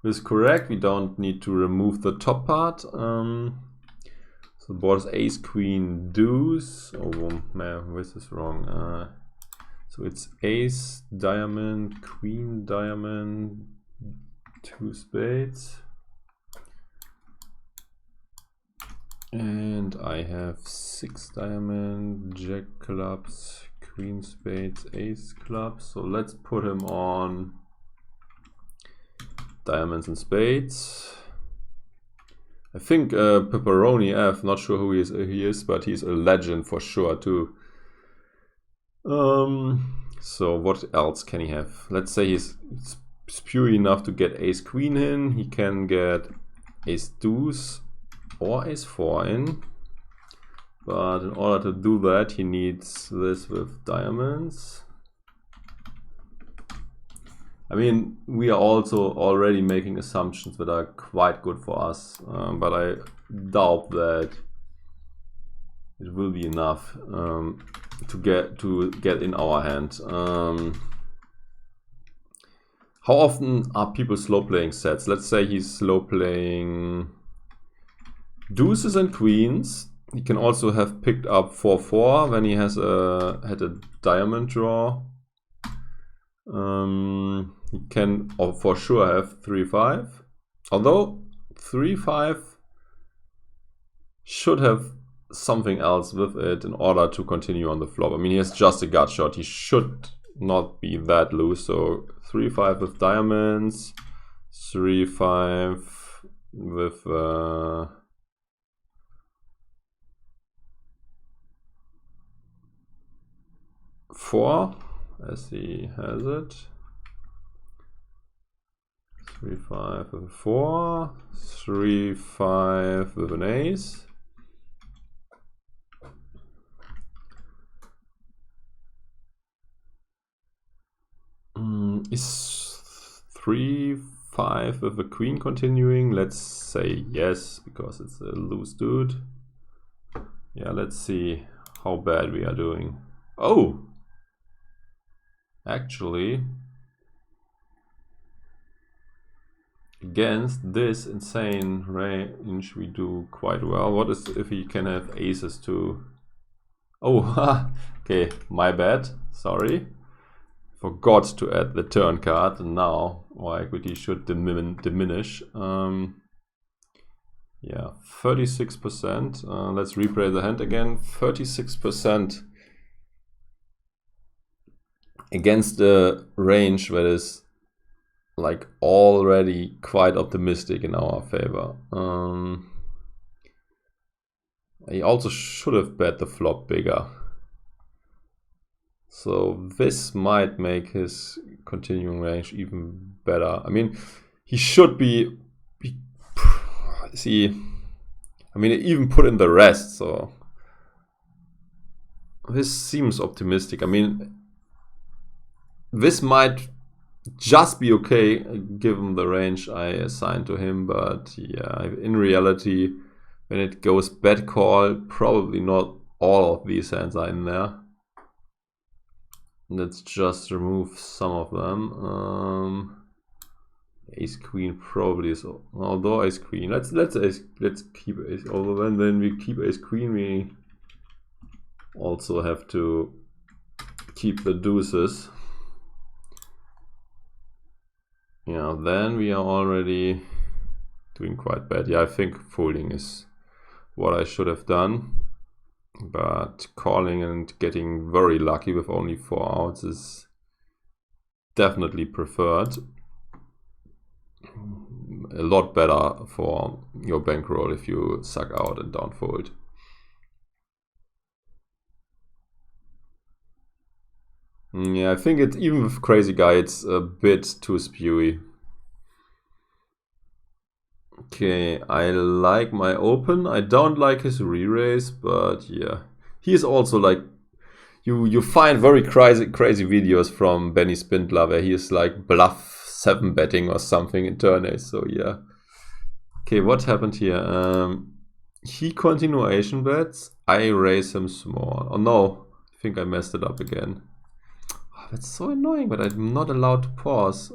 this is correct. We don't need to remove the top part. So the board is ace queen deuce. Oh man, this is wrong. So it's ace diamond, queen diamond, 2 spades, and I have 6 diamond, jack clubs, queen spades, ace clubs. So let's put him on diamonds and spades. I think Pepperoni F, not sure who he is, but he's a legend for sure too. So what else can he have? Let's say he's spewy enough to get ace queen in. He can get ace deuce or ace 4 in. But in order to do that, he needs this with diamonds. I mean, we are also already making assumptions that are quite good for us, but I doubt that it will be enough to get in our hand. How often are people slow playing sets? Let's say he's slow playing deuces and queens. He can also have picked up 4-4 when he has had a diamond draw. He can for sure have 3-5. Although 3-5 should have something else with it in order to continue on the flop. I mean, he has just a gut shot. He should not be that loose. So 3-5 with diamonds, 3-5 with 4, as he has it. 3-5 with a 4, 3-5 with an ace. Is 3-5 with a queen continuing? Let's say yes, because it's a loose dude. Yeah, let's see how bad we are doing. Oh! Actually, against this insane range we do quite well. What is if he can have aces too? Oh, okay, my bad, sorry. Forgot to add the turn card, and now our equity should diminish. Yeah, 36%. Let's replay the hand again. 36% against the range that is like already quite optimistic in our favor. He also should have bet the flop bigger. So this might make his continuing range even better. I mean, he should be see, I mean, even put in the rest, so this seems optimistic. I mean, this might just be okay given the range I assigned to him, but yeah, in reality, when it goes bet call, probably not all of these hands are in there. Let's just remove some of them. Ace queen probably is, although ace queen. Let's keep ace. Although when we keep ace queen, we also have to keep the deuces. Yeah, then we are already doing quite bad. Yeah, I think folding is what I should have done. But calling and getting very lucky with only 4 outs is definitely preferred. A lot better for your bankroll if you suck out and don't fold. Yeah, I think it's even with crazy guy, it's a bit too spewy. Okay, I like my open. I don't like his re-raise, but yeah, he is also like you find very crazy videos from Benny Spindler where he is like bluff 7 betting or something in turn ace. So yeah. Okay, what happened here? He continuation bets. I raise him small. Oh no, I think I messed it up again. Oh, that's so annoying, but I'm not allowed to pause.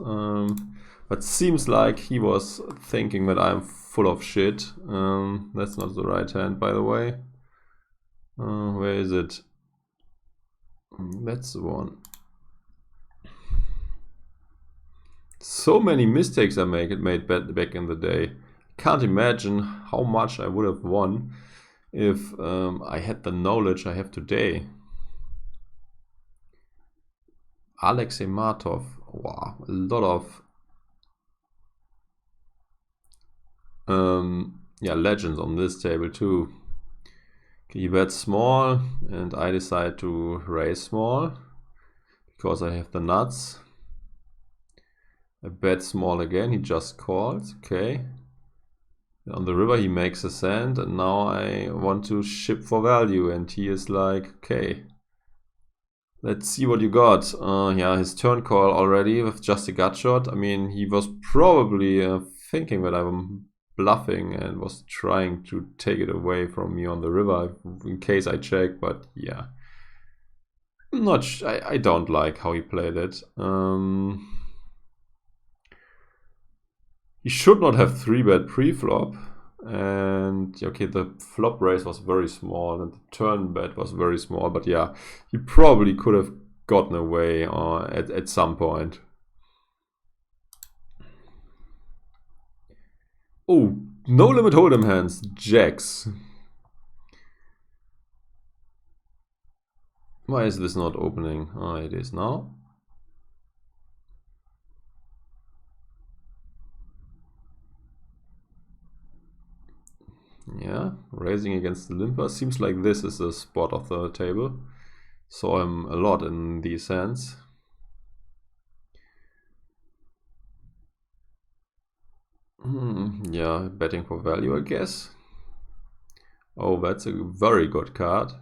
But seems like he was thinking that I'm full of shit. That's not the right hand, by the way. Where is it? That's the one. So many mistakes I made back in the day. Can't imagine how much I would have won if I had the knowledge I have today. Alexei Martov. Wow, a lot of yeah, legends on this table too. Okay, he bets small and I decide to raise small because I have the nuts. I bet small again, he just calls, okay. On the river he makes a sand and now I want to ship for value and he is like, okay, let's see what you got. Yeah, his turn call already with just a gut shot. I mean, he was probably thinking that I'm bluffing and was trying to take it away from me on the river in case I check, but yeah. I'm not I don't like how he played it. He should not have 3-bet pre-flop. And okay, the flop raise was very small and the turn bet was very small, but yeah, he probably could have gotten away at some point. Oh, no limit hold'em hands, jacks. Why is this not opening? Oh, it is now. Yeah, raising against the limper. Seems like this is the spot of the table. Saw him a lot in these hands. Yeah, betting for value, I guess. Oh, that's a very good card.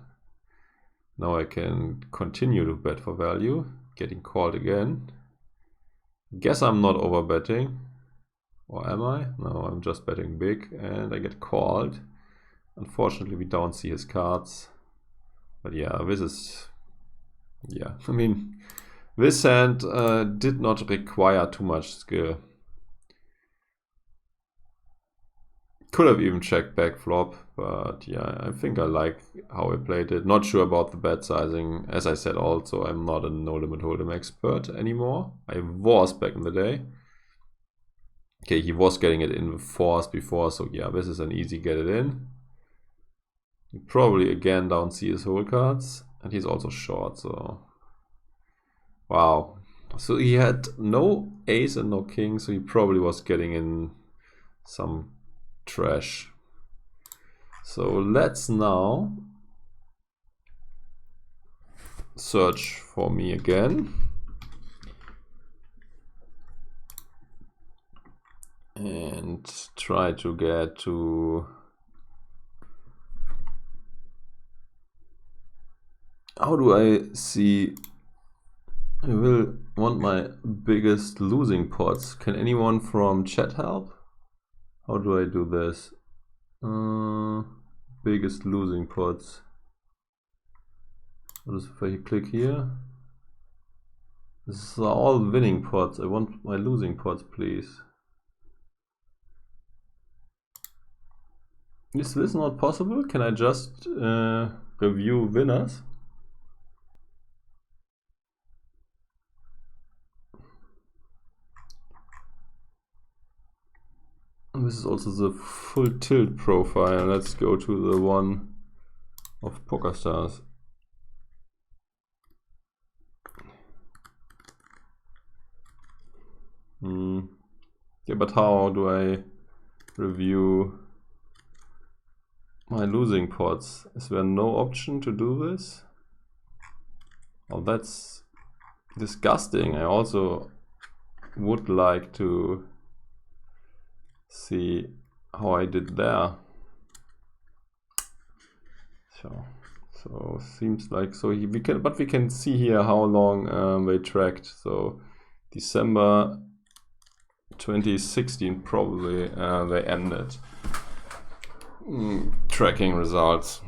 Now I can continue to bet for value. Getting called again. Guess I'm not overbetting. Or am I? No, I'm just betting big and I get called. Unfortunately, we don't see his cards. But yeah, this is... yeah, I mean, this hand did not require too much skill. Could have even checked back flop, but yeah, I think I like how I played it. Not sure about the bet sizing. As I said also, I'm not a no limit hold'em expert anymore. I was back in the day. Okay, he was getting it in with 4s before, so yeah, this is an easy get it in. You probably again don't see his whole cards, and he's also short, so... wow. So he had no ace and no king, so he probably was getting in some trash. So let's now search for me again. And try to get to... how do I see... I will want my biggest losing pots. Can anyone from chat help? How do I do this? Biggest losing pots. What is if I click here? This is all winning pots. I want my losing pots, please. Is this not possible? Can I just review winners? this is also the full tilt profile. Let's go to the one of PokerStars. Yeah, but how do I review my losing pots? Is there no option to do this? Oh, that's disgusting. I also would like to see how I did there. So seems like we can see here how long they tracked. So December 2016 probably they ended tracking results.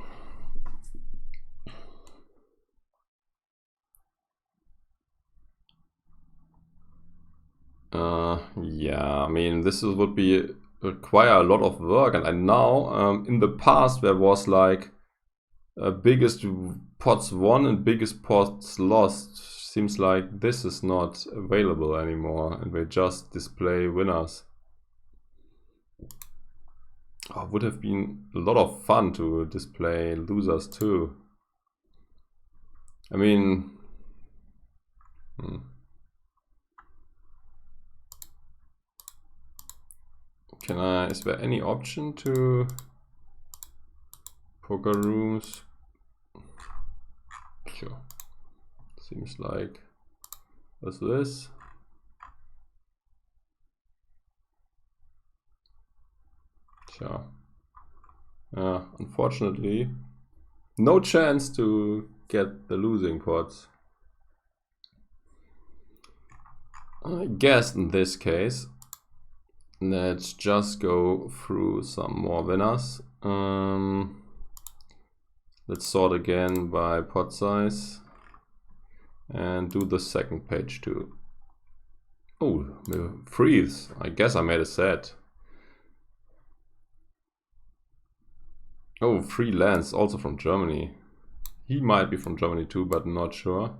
Yeah, I mean this would require a lot of work, and now in the past there was like biggest pots won and biggest pots lost. Seems like this is not available anymore, and they just display winners. Oh, would have been a lot of fun to display losers too. I mean, is there any option to poker rooms? Sure. Seems like what's this? Sure. Unfortunately, no chance to get the losing pots. I guess in this case, let's just go through some more winners. Let's sort again by pot size and do the second page too. Oh, freeze. I guess I made a set. Oh, freelance, also from Germany. He might be from Germany too, but not sure.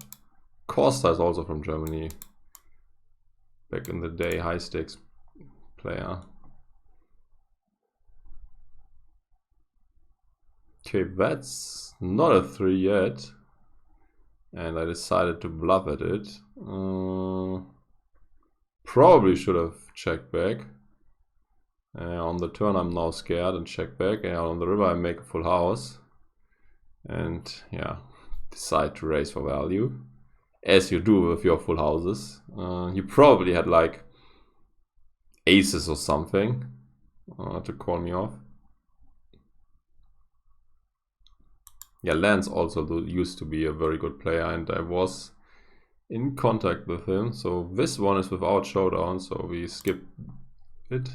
Costa is also from Germany. Back in the day, Highstakes player. Okay, that's not a 3 yet. And I decided to bluff at it. Probably should have checked back. On the turn I'm now scared and check back. And on the river I make a full house. And yeah, decide to raise for value. As you do with your full houses. You probably had like aces or something to call me off. Yeah, Lance also used to be a very good player, and I was in contact with him. So this one is without showdown, so we skip it.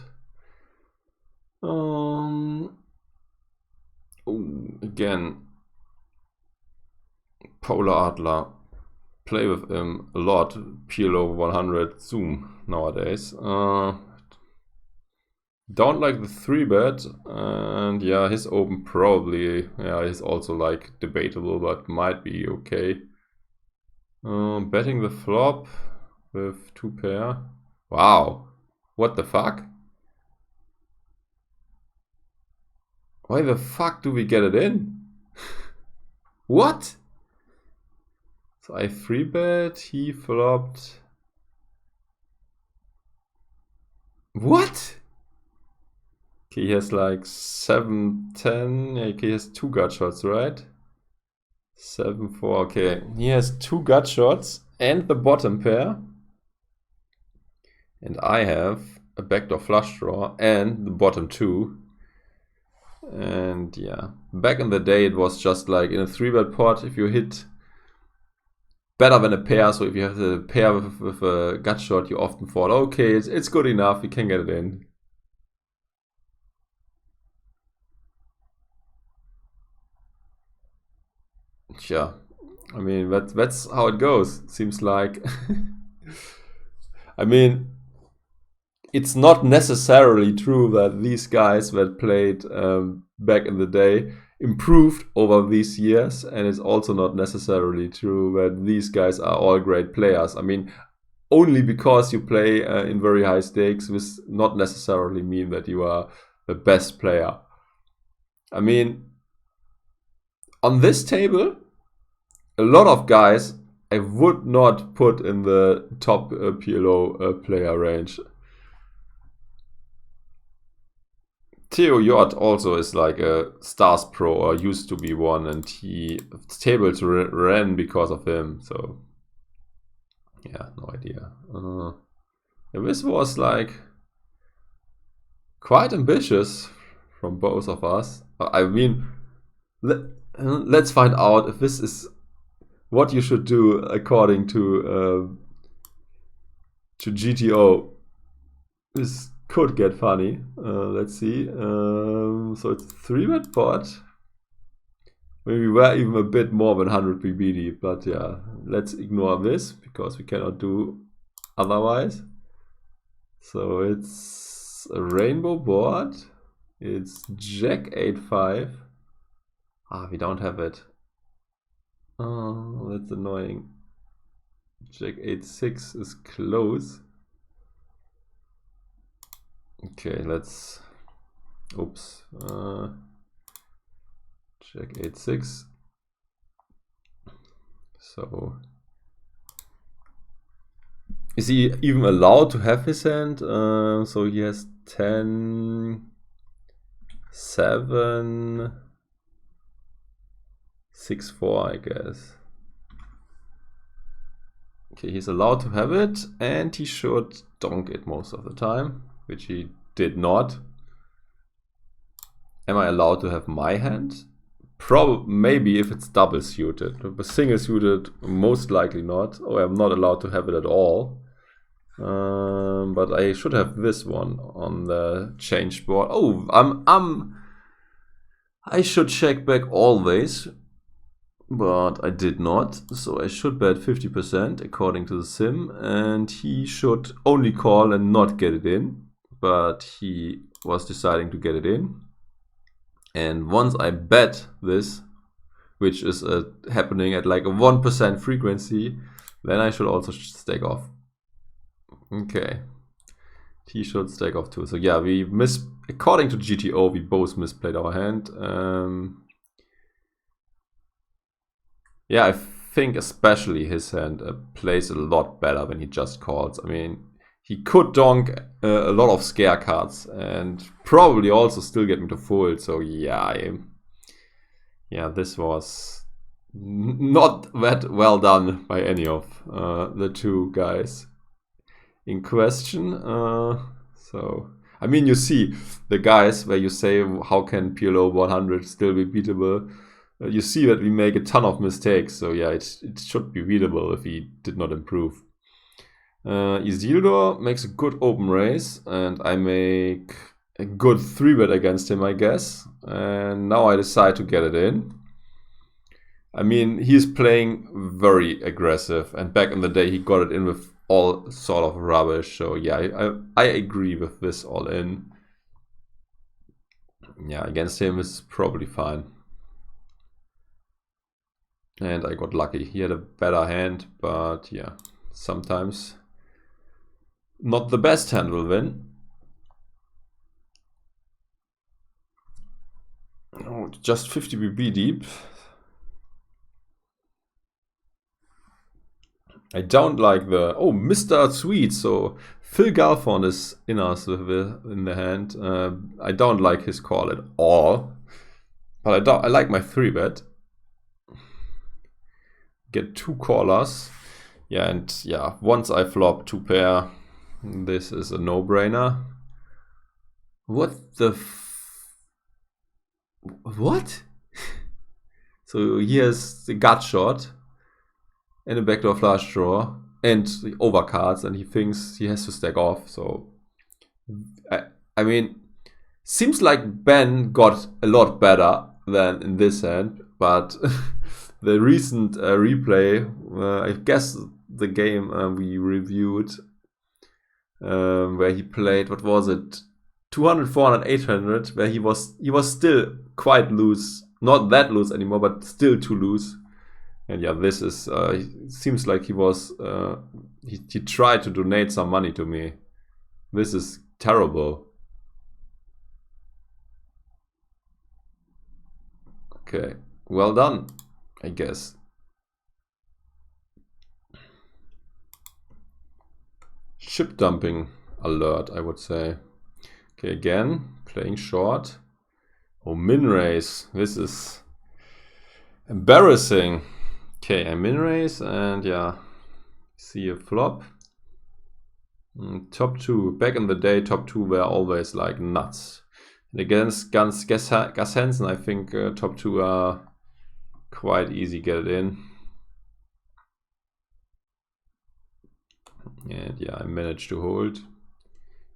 Again, Polar Adler. Play with him a lot. PLO 100 Zoom nowadays. Don't like the 3-bet, and yeah, his open probably, yeah, is also like debatable, but might be okay. Betting the flop with 2 pair. Wow, what the fuck? Why the fuck do we get it in? What? So I 3-bet, he flopped. What? Okay, he has like 7, 10. Yeah, okay, he has 2 gut shots, right? 7, 4. Okay, he has 2 gut shots and the bottom pair. And I have a backdoor flush draw and the bottom 2. And yeah, back in the day it was just like in a 3-bet pot, if you hit better than a pair, so if you have a pair with a gut shot, you often thought, okay, it's good enough, we can get it in. Yeah, I mean, that's how it goes, seems like. I mean, it's not necessarily true that these guys that played back in the day improved over these years, and it's also not necessarily true that these guys are all great players. I mean, only because you play in very high stakes, does not necessarily mean that you are the best player. I mean, on this table, a lot of guys I would not put in the top PLO player range. Theo also is like a Stars Pro, or used to be one, and it's able to run because of him, so yeah, no idea. This was like quite ambitious from both of us. I mean, let's find out if this is what you should do according to GTO. This could get funny. Let's see. So it's 3-bet bot. Maybe we're even a bit more than 100 BBD, but yeah, let's ignore this because we cannot do otherwise. So it's a rainbow board. It's Jack 8-5. We don't have it. Oh, that's annoying. Jack 8-6 is close. Okay, let's. Oops. Jack 8-6. So, is he even allowed to have his hand? So he has 10, 7, 6, 4, I guess. Okay, he's allowed to have it, and he should donk it most of the time, which he did not. Am I allowed to have my hand? Maybe if it's double suited, but single suited, most likely not. Or I'm not allowed to have it at all. But I should have this one on the changed board. Oh, I should check back always, but I did not. So I should bet 50% according to the sim, and he should only call and not get it in. But he was deciding to get it in. And once I bet this, which is happening at like a 1% frequency, then I should also stake off. Okay. He should stake off too. So yeah, according to GTO, we both misplayed our hand. Yeah, I think especially his hand plays a lot better when he just calls. I mean, he could donk a lot of scare cards and probably also still get me to fold. So yeah, this was not that well done by any of the two guys in question. So I mean, you see the guys where you say how can PLO 100 still be beatable. You see that we make a ton of mistakes. So yeah, it should be beatable if he did not improve. Isildur makes a good open raise, and I make a good 3-bet against him, I guess. And now I decide to get it in. I mean, he's playing very aggressive, and back in the day he got it in with all sort of rubbish. So yeah, I agree with this all in. Yeah, against him is probably fine. And I got lucky. He had a better hand, but yeah, sometimes not the best hand will win. Oh, just 50 BB deep. I don't like the... Oh, Mr. Sweet. So Phil Galfond is in us in the hand. I don't like his call at all. But I like my 3-bet. Get 2 callers. Yeah, and yeah, once I flop 2 pair, this is a no-brainer. What the what? So he has the gut shot and a backdoor flush draw and the overcards, and he thinks he has to stack off. So I mean, seems like Ben got a lot better than in this hand, but the recent replay, I guess the game we reviewed, where he played, what was it, 200, 400, 800, where he was still quite loose, not that loose anymore, but still too loose. And yeah, this is, seems like he was, he tried to donate some money to me. This is terrible. Okay, well done, I guess. Ship dumping alert, I would say. Okay, again, playing short. Oh, min raise. This is embarrassing. Okay, I min raise and yeah, see a flop. Top 2. Back in the day, top 2 were always like nuts. And against Gus Hansen, I think top 2 are quite easy get it in. And yeah, I managed to hold.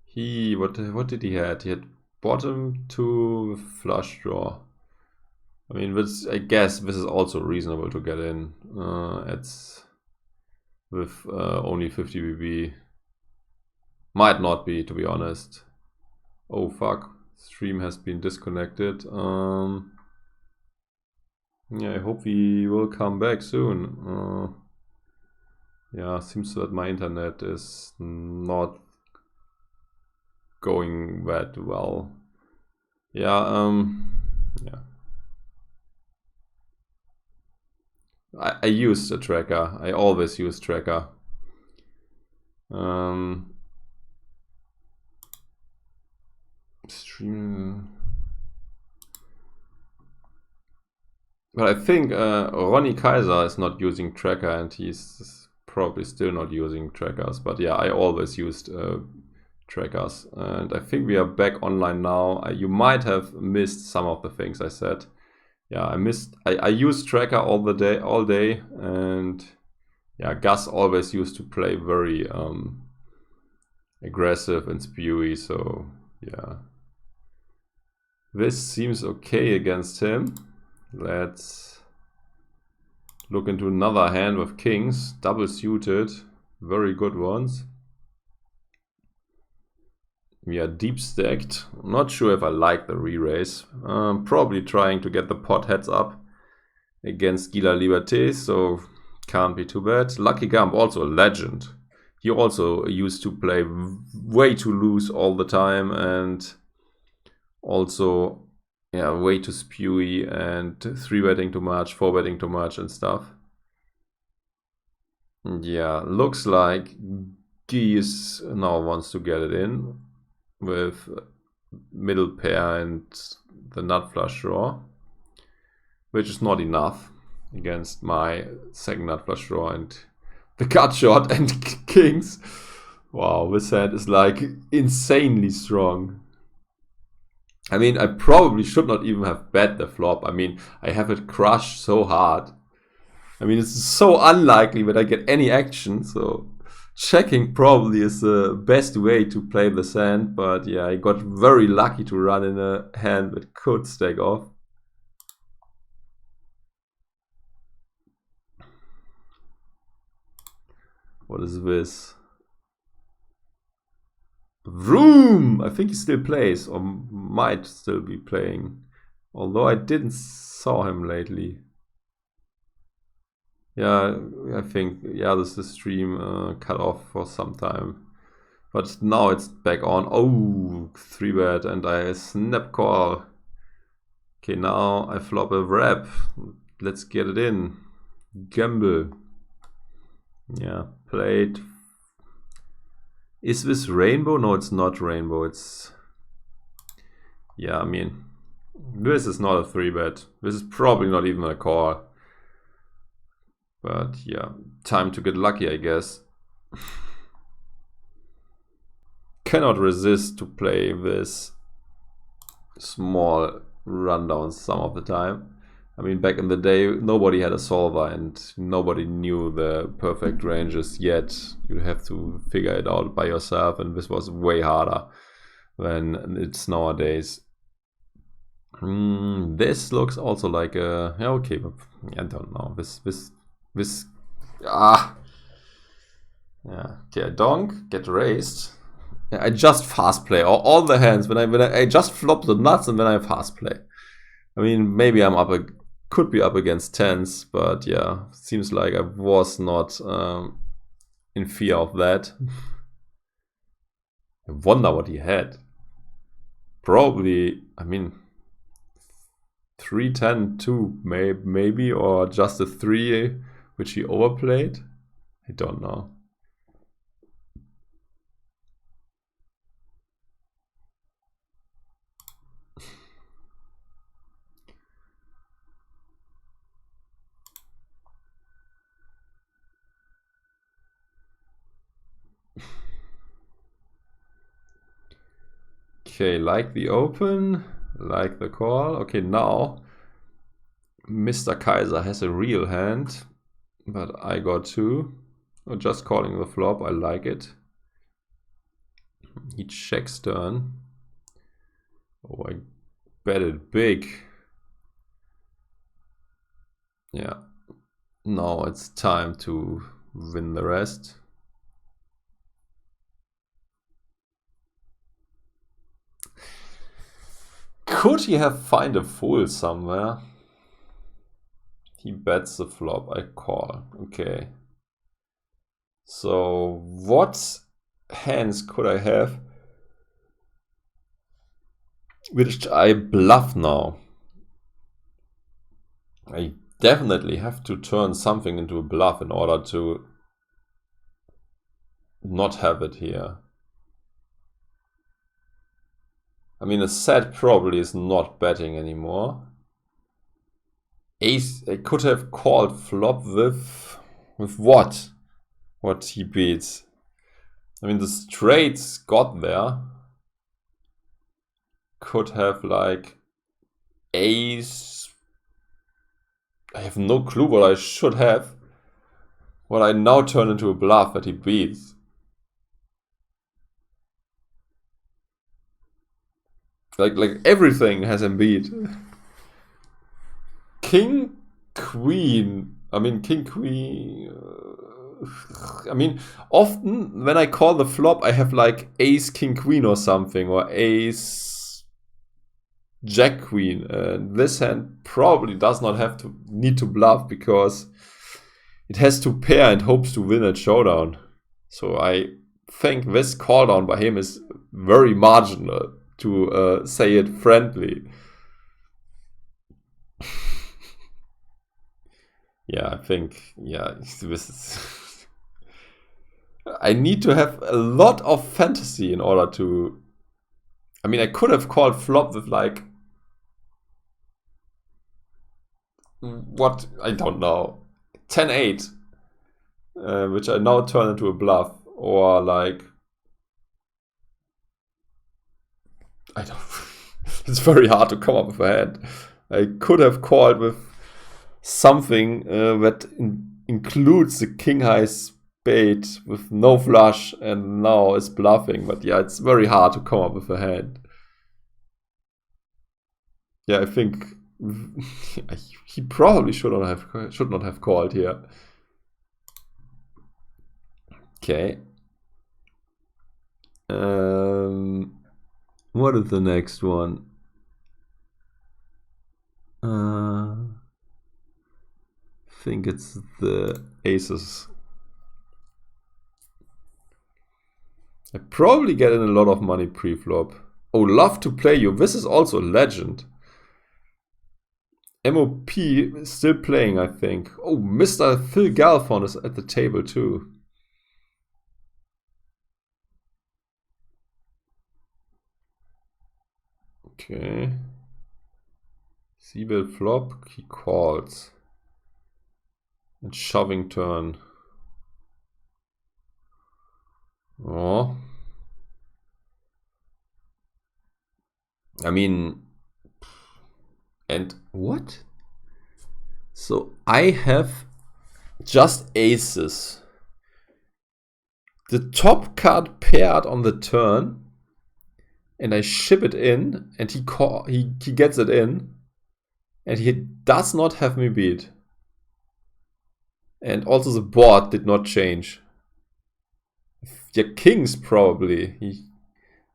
He, what did he had? He had bottom 2 flush draw. I mean, this, I guess this is also reasonable to get in. It's with only 50 BB. Might not be, to be honest. Oh fuck, stream has been disconnected. Yeah, I hope he will come back soon. Yeah, seems that my internet is not going that well. Yeah, yeah. I used a tracker. I always use tracker. Stream. But I think Ronny Kaiser is not using tracker, and he's probably still not using trackers. But yeah, I always used trackers, and I think we are back online now. You might have missed some of the things I said. Yeah, I used tracker all day, and yeah, Gus always used to play very aggressive and spewy. So yeah, this seems okay against him. Let's look into another hand with kings, double suited, very good ones. We are deep stacked. I'm not sure if I like the re-raise. Probably trying to get the pot heads up against Laliberte, so can't be too bad. Lucky Gump, also a legend. He also used to play way too loose all the time, and also yeah, way too spewy and 3-betting too much, 4-betting too much and stuff. Yeah, looks like Geese now wants to get it in with middle pair and the nut flush draw, which is not enough against my second nut flush draw and the gut shot and kings. Wow, this hand is like insanely strong. I mean, I probably should not even have bet the flop. I mean, I have it crushed so hard. I mean, it's so unlikely that I get any action, so checking probably is the best way to play this hand. But yeah, I got very lucky to run in a hand that could stack off. What is this? Vroom! I think he still plays, or might still be playing. Although I didn't saw him lately. Yeah, I think, yeah, this is stream cut off for some time. But now it's back on. Oh, 3-bet, and I snap call. Okay, now I flop a wrap. Let's get it in. Gamble. Yeah, played. Is this rainbow? No, it's not rainbow. It's, yeah, I mean, this is not a 3-bet. This is probably not even a call. But yeah, time to get lucky, I guess. Cannot resist to play this small rundowns some of the time. I mean, back in the day, nobody had a solver and nobody knew the perfect ranges yet. You have to figure it out by yourself, and this was way harder than it's nowadays. This looks also like a, yeah, okay, but I don't know. Yeah, okay, I donk, get raised. Yeah, I just fast play all the hands when I just flop the nuts and then I fast play. I mean, maybe I'm up could be up against tens, but yeah, seems like I was not in fear of that. I wonder what he had. Probably, I mean, 3-10-2 maybe, or just a 3 which he overplayed. I don't know. Okay, like the open, like the call. Okay, now Mr. Kaiser has a real hand, but I got 2. Oh, just calling the flop, I like it. He checks turn. Oh, I bet it big. Yeah. Now it's time to win the rest. Could he have find a fool somewhere? He bets the flop, I call. Okay. So what hands could I have which I bluff now? I definitely have to turn something into a bluff in order to not have it here. I mean, a set probably is not betting anymore. Ace, I could have called flop with what? What he beats. I mean, the straights got there. Could have like ace. I have no clue what I should have. What I now turn into a bluff that he beats. Like everything has him beat. King, queen. I mean, king, queen. I mean, often when I call the flop, I have like ace, king, queen or something, or ace, jack, queen. This hand probably does not have to need to bluff because it has to pair and hopes to win at showdown. So I think this call down by him is very marginal, to say it friendly. Yeah, I think, yeah, this is... I need to have a lot of fantasy in order to... I mean, I could have called flop with like... What? I don't know. 10-8. Which I now turn into a bluff. Or like... I don't... It's very hard to come up with a hand. I could have called with something that includes the king high spade with no flush and now is bluffing. But yeah, it's very hard to come up with a hand. Yeah, I think he probably should not have called here. Okay. What is the next one? I think it's the aces. I probably get in a lot of money pre-flop. Oh, love to play you. This is also a legend. M.O.P is still playing, I think. Oh, Mr. Phil Galfond is at the table too. Okay. C-bet flop, he calls. And shoving turn. Oh. I mean... And what? So I have just aces. The top card paired on the turn. And I ship it in. And he gets it in. And he does not have me beat. And also the board did not change. Yeah, kings probably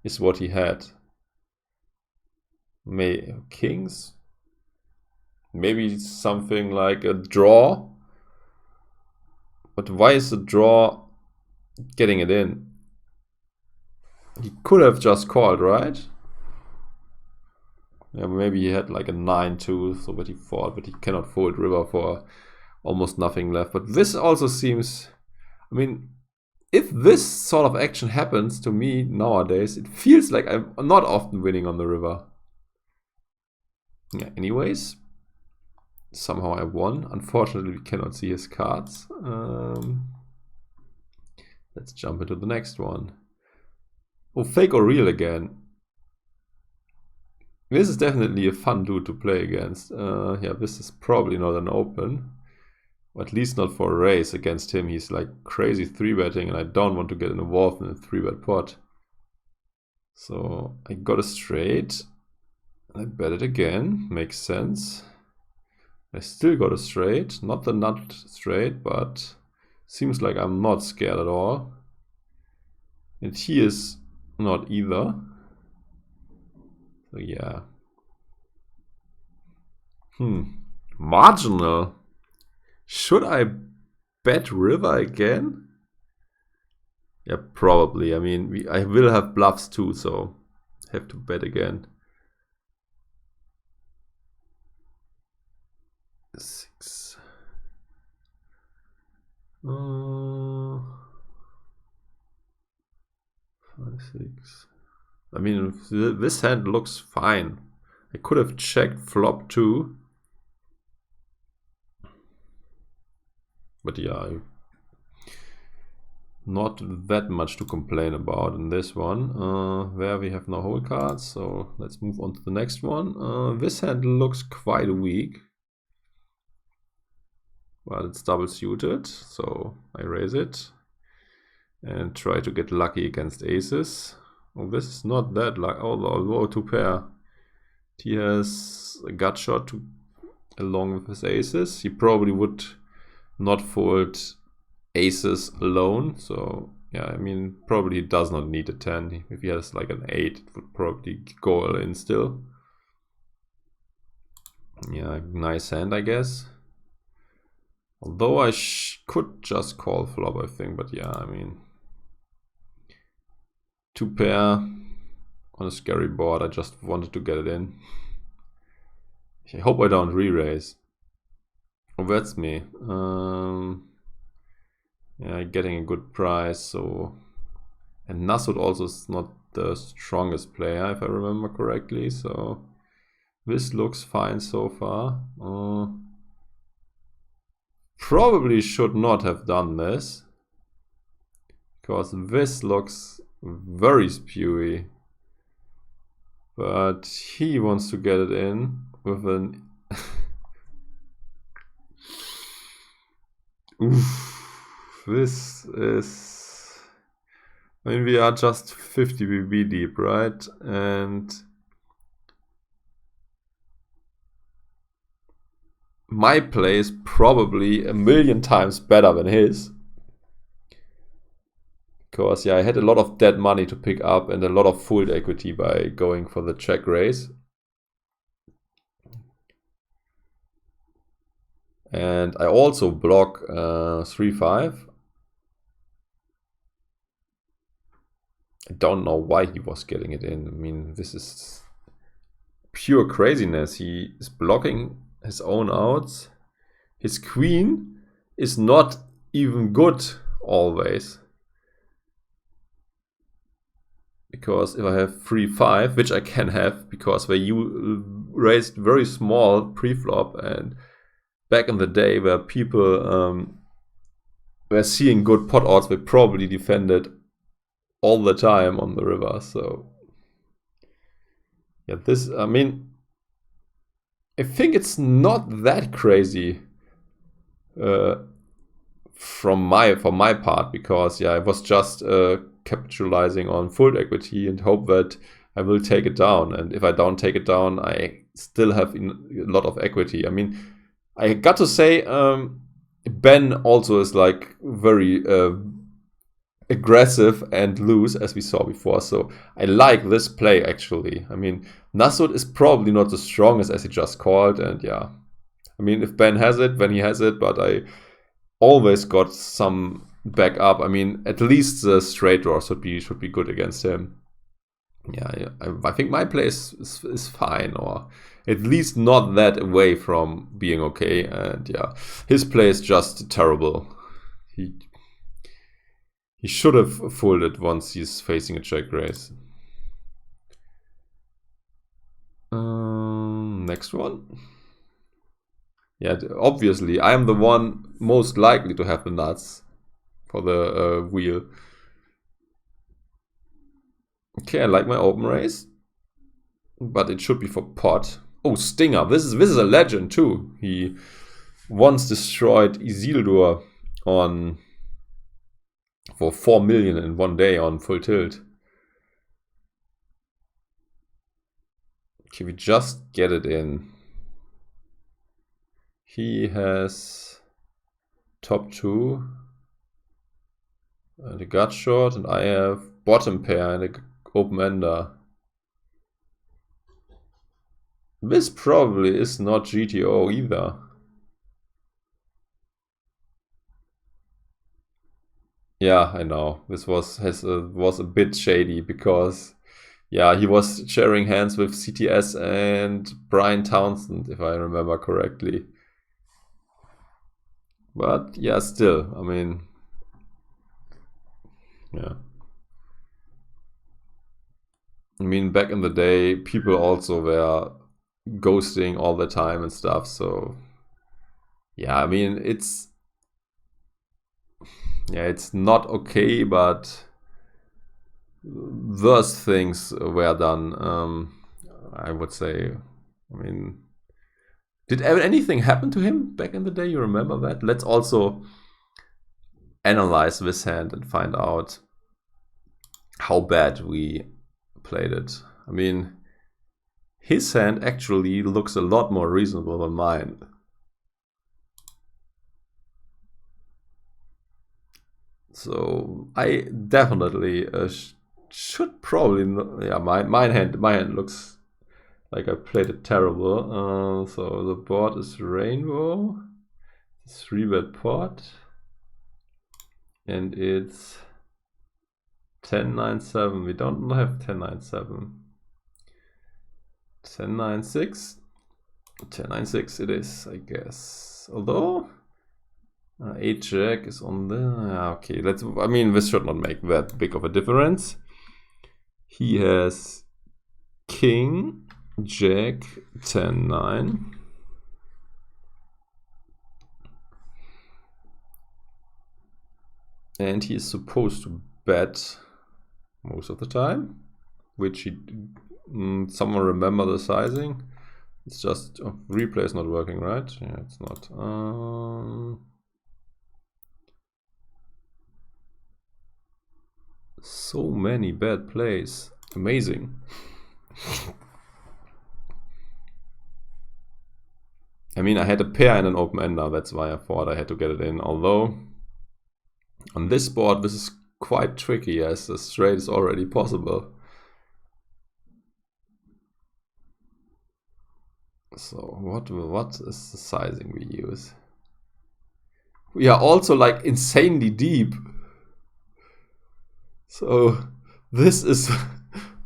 is what he had. Kings? Maybe something like a draw. But why is the draw getting it in? He could have just called, right? Yeah, maybe he had like a 9-2, so that he thought, but he cannot fold river for almost nothing left. But this also seems, I mean, if this sort of action happens to me nowadays, it feels like I'm not often winning on the river. Yeah, anyways, somehow I won. Unfortunately, we cannot see his cards. Let's jump into the next one. Oh, fake or real again. This is definitely a fun dude to play against. Yeah, this is probably not an open. Or at least not for a race against him. He's like crazy 3-betting and I don't want to get involved in a 3-bet pot. So I got a straight. I bet it again. Makes sense. I still got a straight. Not the nut straight, but seems like I'm not scared at all. And he is not either. So yeah. Marginal. Should I bet river again? Yeah, probably. I mean, I will have bluffs too, so have to bet again. 6. 5, 6. I mean, this hand looks fine. I could have checked flop too. But yeah, not that much to complain about in this one. Where we have no whole cards, so let's move on to the next one. This hand looks quite weak. Well, it's double suited, so I raise it. And try to get lucky against aces. Oh, this is not that lucky. Although 2 pair. He has a gut shot along with his aces. He probably would not fold aces alone. So yeah, I mean, probably does not need a 10. If he has like an 8, it would probably go all in still. Yeah, nice hand, I guess. Although I could just call flop, I think. But yeah, I mean, 2 pair on a scary board. I just wanted to get it in. I hope I don't re-raise. Oh, that's me. Yeah, getting a good price. So, and Nasud also is not the strongest player, if I remember correctly. So this looks fine so far. Probably should not have done this, because this looks very spewy. But he wants to get it in with an oof, this is, I mean, we are just 50 BB deep, right? And my play is probably a million times better than his. Because yeah, I had a lot of dead money to pick up and a lot of fold equity by going for the check raise. And I also block 3-5. I don't know why he was getting it in. I mean, this is pure craziness. He is blocking his own outs. His queen is not even good always. Because if I have 3-5, which I can have, because they raised very small pre-flop, and back in the day where people were seeing good pot odds, they probably defended all the time on the river. So yeah, this, I mean, I think it's not that crazy for my part, because yeah, I was just capitalizing on fold equity and hope that I will take it down. And if I don't take it down, I still have a lot of equity. I mean, I got to say, Ben also is like very aggressive and loose, as we saw before. So I like this play actually. I mean, Nasud is probably not the strongest, as he just called, and yeah, I mean, if Ben has it, then he has it, but I always got some backup. I mean, at least the straight draw should be good against him. Yeah, I think my play is fine, or at least not that away from being okay. And yeah, his play is just terrible. He should have folded once he's facing a check raise. Next one. Yeah, obviously, I am the one most likely to have the nuts for the wheel. Okay, I like my open raise, but it should be for pot. Oh, Stinger. This is a legend too. He once destroyed Isildur for 4 million in one day on full tilt. Okay, we just get it in. He has top 2 and a gut short, and I have bottom pair and a open ender. This probably is not GTO either. Yeah, I know. This was a bit shady because, yeah, he was sharing hands with CTS and Brian Townsend, if I remember correctly. But yeah, still, I mean, yeah. I mean, back in the day, people also were ghosting all the time and stuff. So yeah, I mean, it's not okay, but worse things were done. I would say. I mean, did anything happen to him back in the day? You remember that? Let's also analyze this hand and find out how bad we played it. I mean, his hand actually looks a lot more reasonable than mine. So I definitely should probably, yeah, my hand looks like I played it terrible. So the board is rainbow, 3-bet pot, and it's 10-9-7. We don't have 10-9-7. 10-9-6. 10-9-6 it is, I guess. Although 8 jack is on the. Okay, I mean, this should not make that big of a difference. He has king, jack, 10-9. And he is supposed to bet most of the time, which he. Someone remember the sizing? It's just replay is not working, right? Yeah, it's not. So many bad plays. Amazing. I mean, I had a pair and an open ender. That's why I thought I had to get it in. Although on this board, this is quite tricky as the straight is already possible. So what is the sizing we use? We are also like insanely deep. So this is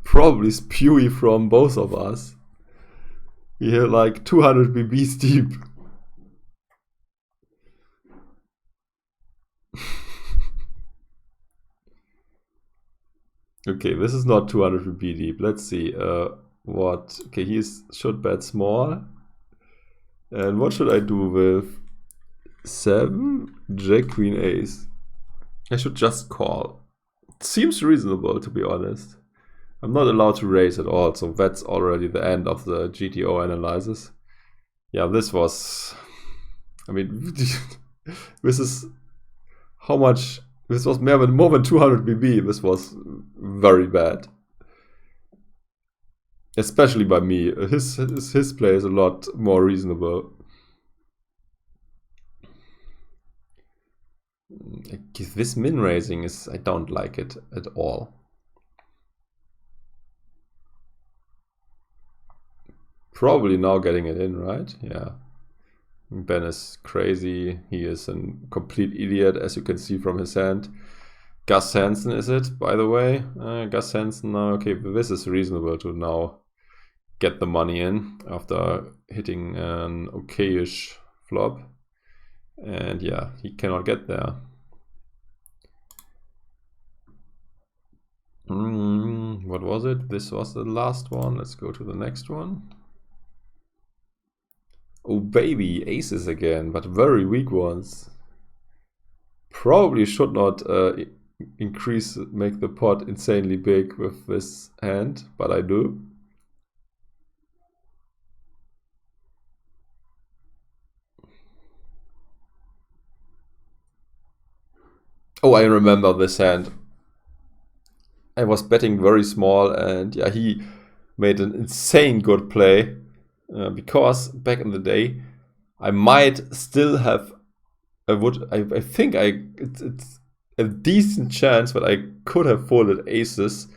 probably spewy from both of us. We're like 200 BBs deep. Okay, this is not 200 BB deep. Let's see. What? Okay, he should bet small. And what should I do with 7, Jack, Queen, Ace? I should just call. It seems reasonable, to be honest. I'm not allowed to raise at all, so that's already the end of the GTO analysis. Yeah, this was. I mean, this is how much. This was more than 200 BB. This was very bad. Especially by me. His play is a lot more reasonable. This min raising is. I don't like it at all. Probably now getting it in, right? Yeah. Ben is crazy. He is a complete idiot, as you can see from his hand. Gus Hansen is it, by the way. Gus Hansen now, okay, this is reasonable to now get the money in after hitting an okayish flop. And yeah, he cannot get there. What was it? This was the last one. Let's go to the next one. Oh baby, aces again, but very weak ones. Probably should not make the pot insanely big with this hand, but I do. Oh, I remember this hand. I was betting very small, and yeah, he made an insane good play. Because back in the day, I might still have. I think it's a decent chance that I could have folded aces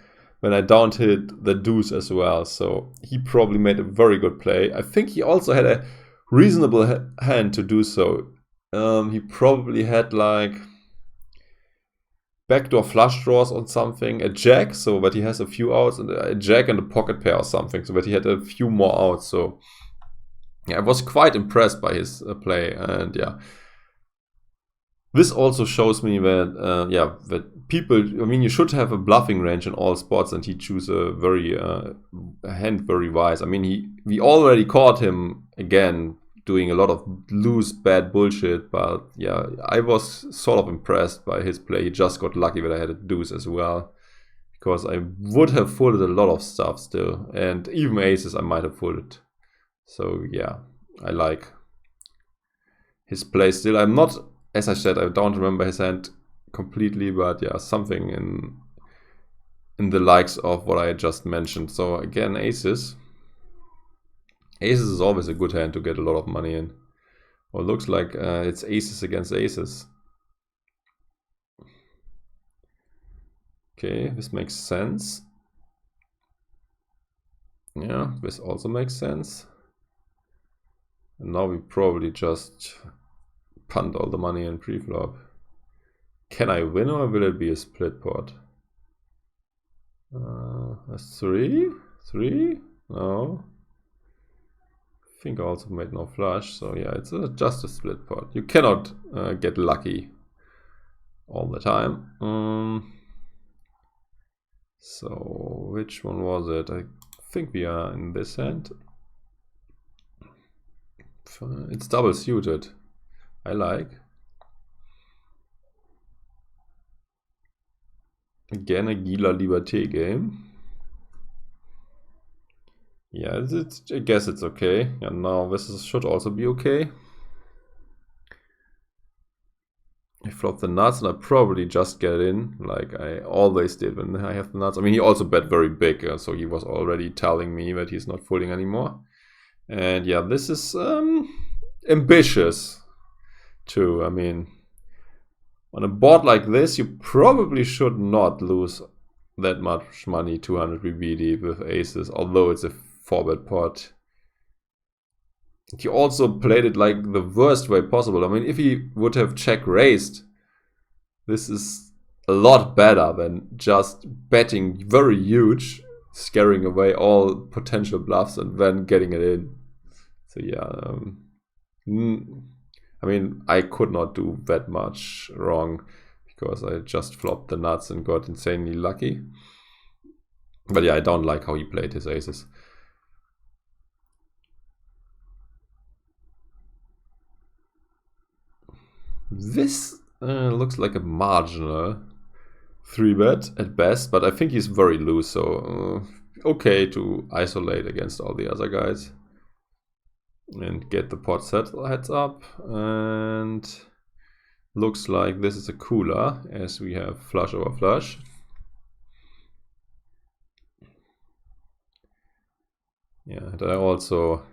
when I down hit the deuce as well. So he probably made a very good play. I think he also had a reasonable hand to do so. He probably had like backdoor flush draws on something, a jack, so that he has a few outs, and a jack and a pocket pair or something, so that he had a few more outs. So yeah, I was quite impressed by his play, and yeah, this also shows me that yeah, that people, I mean, you should have a bluffing range in all spots, and he chose a very a hand very wise. I mean, we already caught him again doing a lot of loose bad bullshit, but yeah, I was sort of impressed by his play. He just got lucky that I had a deuce as well, because I would have folded a lot of stuff still, and even aces I might have folded. So yeah, I like his play still. I'm not, as I said, I don't remember his hand completely, but yeah, something in the likes of what I just mentioned. So again, aces. Aces is always a good hand to get a lot of money in. Well, it looks like it's aces against aces. Okay, this makes sense. Yeah, this also makes sense. And now we probably just punt all the money in pre-flop. Can I win, or will it be a split pot? That's three? No. I think I also made no flush, so yeah, it's just a split pot. You cannot get lucky all the time. So which one was it? I think we are in this hand. It's double suited. I like. Again, a Laliberte game. Yeah, I guess it's okay. And now this should also be okay. I flop the nuts, and I probably just get in, like I always did when I have the nuts. I mean, he also bet very big, so he was already telling me that he's not folding anymore. And yeah, this is ambitious too. I mean, on a board like this, you probably should not lose that much money, 200 BBD with aces, although it's a 4-bet pot. He also played it like the worst way possible. I mean, if he would have check raised, this is a lot better than just betting very huge, scaring away all potential bluffs and then getting it in. So yeah, I mean, I could not do that much wrong because I just flopped the nuts and got insanely lucky. But yeah, I don't like how he played his aces. This looks like a marginal 3-bet at best, but I think he's very loose, so okay to isolate against all the other guys. And get the pot set heads up, and looks like this is a cooler as we have flush over flush. Yeah, and I also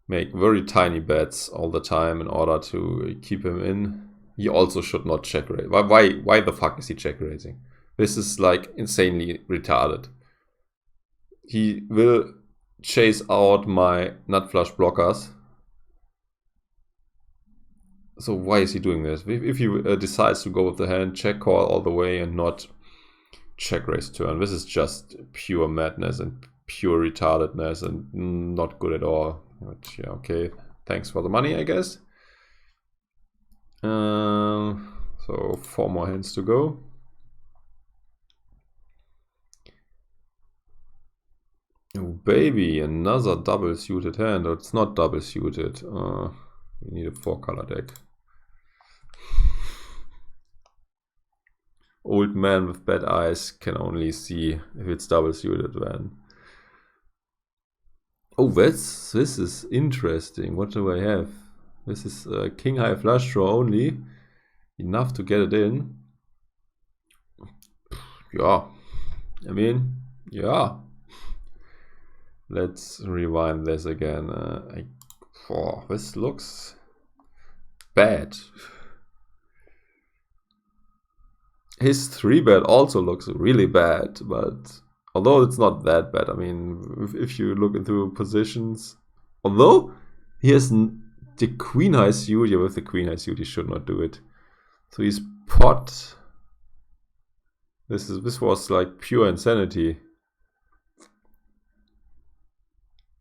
make very tiny bets all the time in order to keep him in. He also should not check raise. Why the fuck is he check raising? This is like insanely retarded. He will chase out my nut flush blockers So why is he doing this? If he decides to go with the hand, check call all the way and not check raise turn. This is just pure madness and pure retardedness and not good at all. But yeah, okay. Thanks for the money, I guess. So 4 more hands to go. Oh baby, another double suited hand. Oh, it's not double suited. We need a 4-color deck. Old man with bad eyes can only see if it's double suited then. Oh, this is interesting. What do I have? This is king high flush draw only. Enough to get it in. Yeah. I mean, yeah. Let's rewind this again. This looks bad. His 3-bet also looks really bad, but although it's not that bad, I mean, if you look into positions, although he has the queen high suit, yeah, with the queen high suit he should not do it. So he's pot. This was like pure insanity.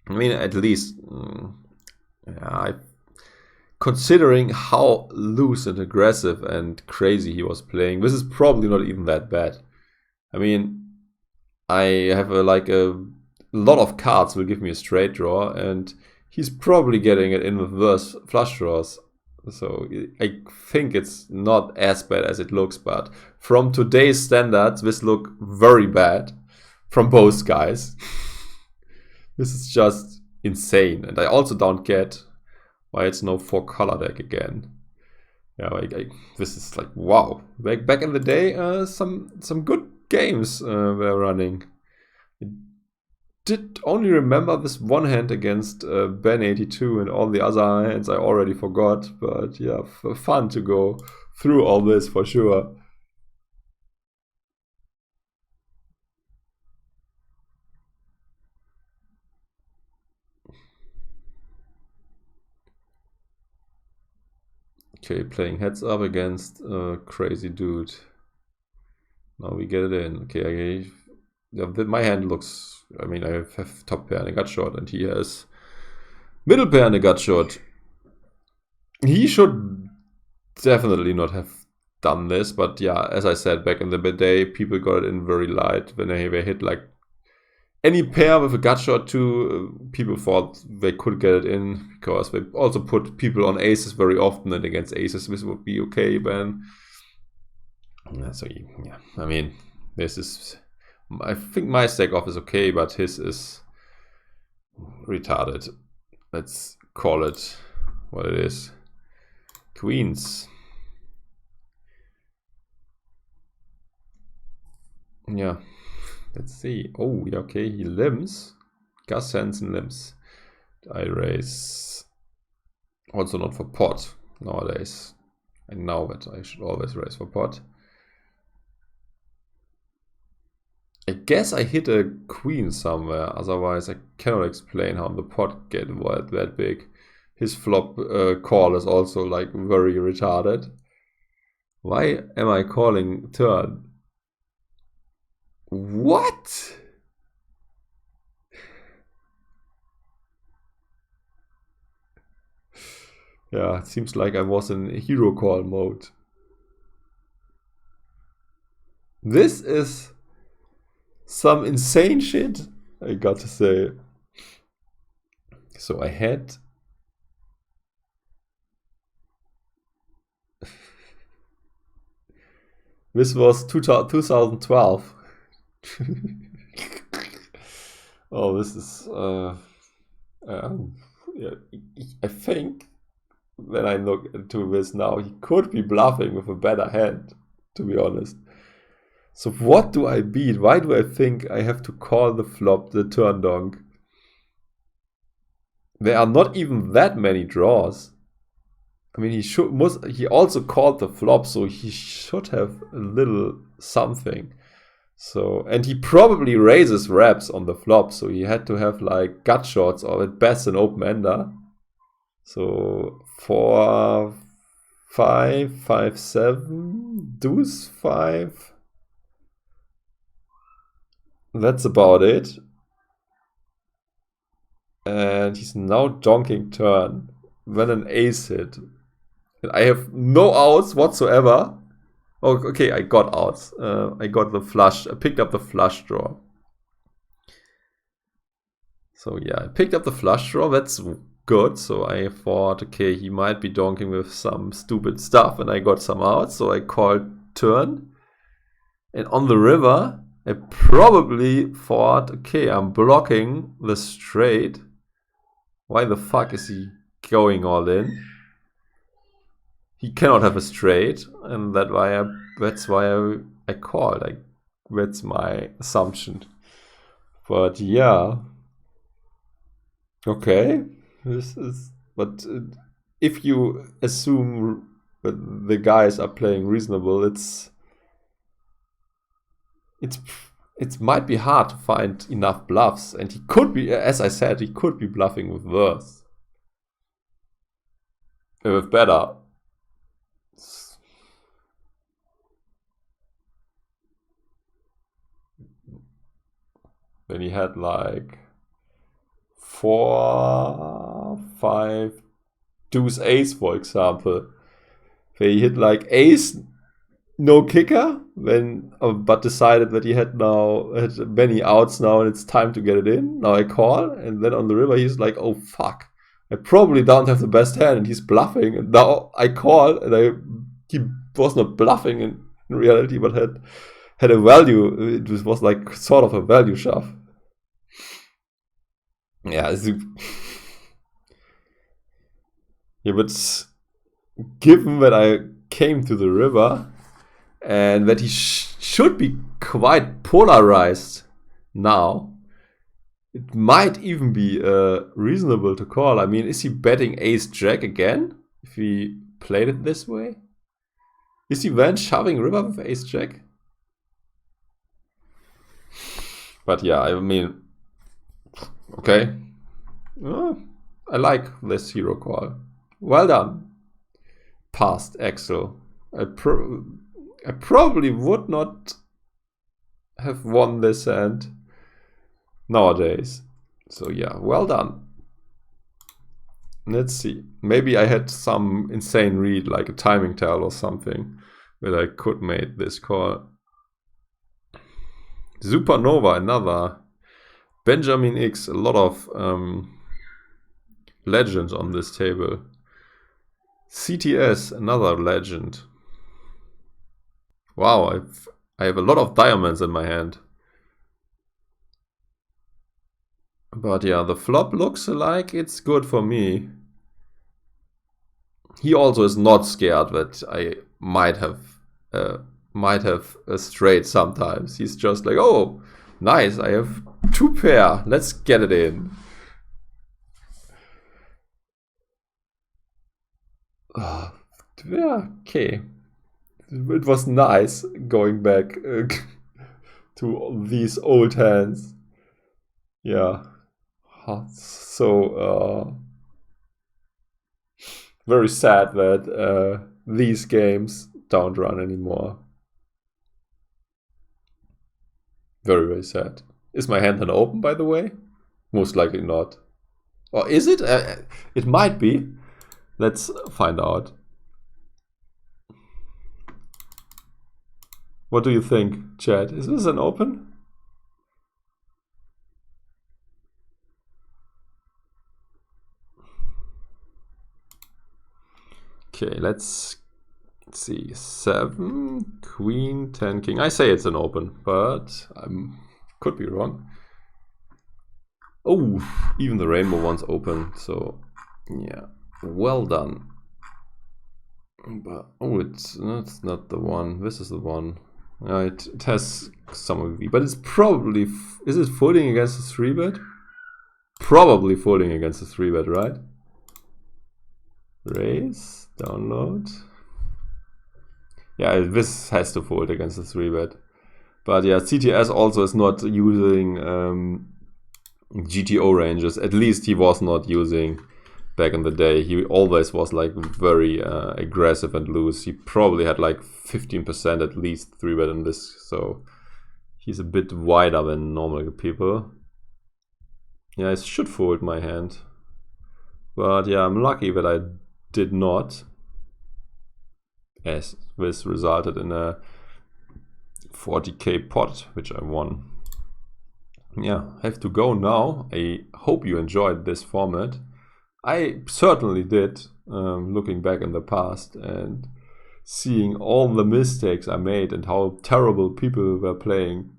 I mean, at least, yeah, considering how loose and aggressive and crazy he was playing, this is probably not even that bad. I mean, I have a lot of cards will give me a straight draw, and he's probably getting it in with worse flush draws. So I think it's not as bad as it looks, but from today's standards, this look very bad from both guys. This is just insane, and I also don't get why it's no 4-color deck again. Yeah, this is like wow. Back in the day, some good games were running. I did only remember this one hand against Ben86, and all the other hands I already forgot. But yeah, fun to go through all this for sure. Okay, playing heads up against a crazy dude. Now we get it in. Okay, my hand looks... I mean, I have top pair and a gut shot, and he has middle pair and a gut shot. He should definitely not have done this, but yeah, as I said, back in the day, people got it in very light. When they hit like any pair with a gut shot too, people thought they could get it in, because they also put people on aces very often, and against aces this would be okay then. So yeah, I mean, this is... I think my stack off is okay, but his is retarded. Let's call it what it is. Queens. Yeah, let's see. Oh, yeah, okay, he limps. Gus Hansen limps. I raise. Also not for pot nowadays. I know that I should always raise for pot. I guess I hit a queen somewhere, otherwise I cannot explain how the pot get that big. His flop call is also like very retarded. Why am I calling turn? What? Yeah, it seems like I was in hero call mode. This is some insane shit, I got to say. So I had... This was 2012. Oh, this is... yeah, I think when I look into this now, he could be bluffing with a better hand, to be honest. So what do I beat? Why do I think I have to call the flop, the turn donk? There are not even that many draws. I mean, he also called the flop, so he should have a little something. So, and he probably raises reps on the flop, so he had to have like gut shots or at best an open ender. So 4, 5, 5, 7, deuce 5. That's about it. And he's now donking turn when an ace hit. And I have no outs whatsoever. Oh, okay, I got outs. I got the flush. I picked up the flush draw. So yeah, I picked up the flush draw. That's good. So I thought, okay, he might be donking with some stupid stuff, and I got some outs. So I called turn. And on the river, I probably thought, okay, I'm blocking the straight. Why the fuck is he going all in? He cannot have a straight, and that's why I called. That's my assumption. But yeah, okay. But if you assume that the guys are playing reasonable, it might be hard to find enough bluffs, and he could be, as I said, he could be bluffing with worse, with better. Then he had like 4, 5, deuce ace, for example. Where he hit like ace, no kicker, but decided that he had many outs now and it's time to get it in. Now I call, and then on the river he's like, oh fuck, I probably don't have the best hand, and he's bluffing. And now I call, and he was not bluffing in reality, but had a value. It was like sort of a value shove. Yeah, yeah, but given that I came to the river and that he should be quite polarized now, it might even be reasonable to call. I mean, is he betting ace-jack again if he played it this way? Is he then shoving river with ace-jack? But yeah, I mean, okay. I like this hero call. Well done. Past Axel. I probably would not have won this hand nowadays. So yeah, well done. Let's see. Maybe I had some insane read, like a timing tell or something, that I could make this call. Supernova, another. Benjamin X, a lot of legends on this table. CTS, another legend. Wow, I have a lot of diamonds in my hand. But yeah, the flop looks like it's good for me. He also is not scared that I might have a straight sometimes. He's just like, oh, nice, I have 2 pair. Let's get it in. Yeah, okay. It was nice going back to these old hands. Yeah. So very sad that these games don't run anymore. Very, very sad. Is my hand an open, by the way? Most likely not. Or is it? It might be. Let's find out. What do you think, chat? Is this an open? Okay, let's see. 7, queen, 10, king. I say it's an open, but I could be wrong. Oh, even the rainbow one's open. So, yeah, well done. But oh, it's not the one. This is the one. It has some of the, but it's probably, is it folding against the 3-bet? Probably folding against the 3-bet, right? Raise, download. Yeah, this has to fold against the 3-bet. But yeah, CTS also is not using GTO ranges. At least he was not using back in the day. He always was like very aggressive and loose. He probably had like 15% at least 3-bet in this, so he's a bit wider than normal people. Yeah, I should fold my hand, but yeah, I'm lucky that I did not, as this resulted in a 40k pot, which I won. Yeah, I have to go now. I hope you enjoyed this format. I certainly did, looking back in the past and seeing all the mistakes I made and how terrible people were playing.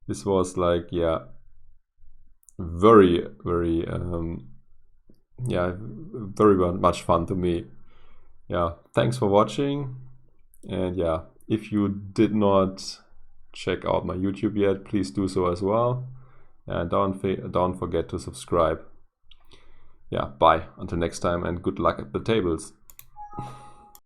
This was like, yeah, very much fun to me. Yeah, thanks for watching, and yeah, if you did not check out my YouTube yet, please do so as well, and don't forget to subscribe. Yeah, bye until next time, and good luck at the tables.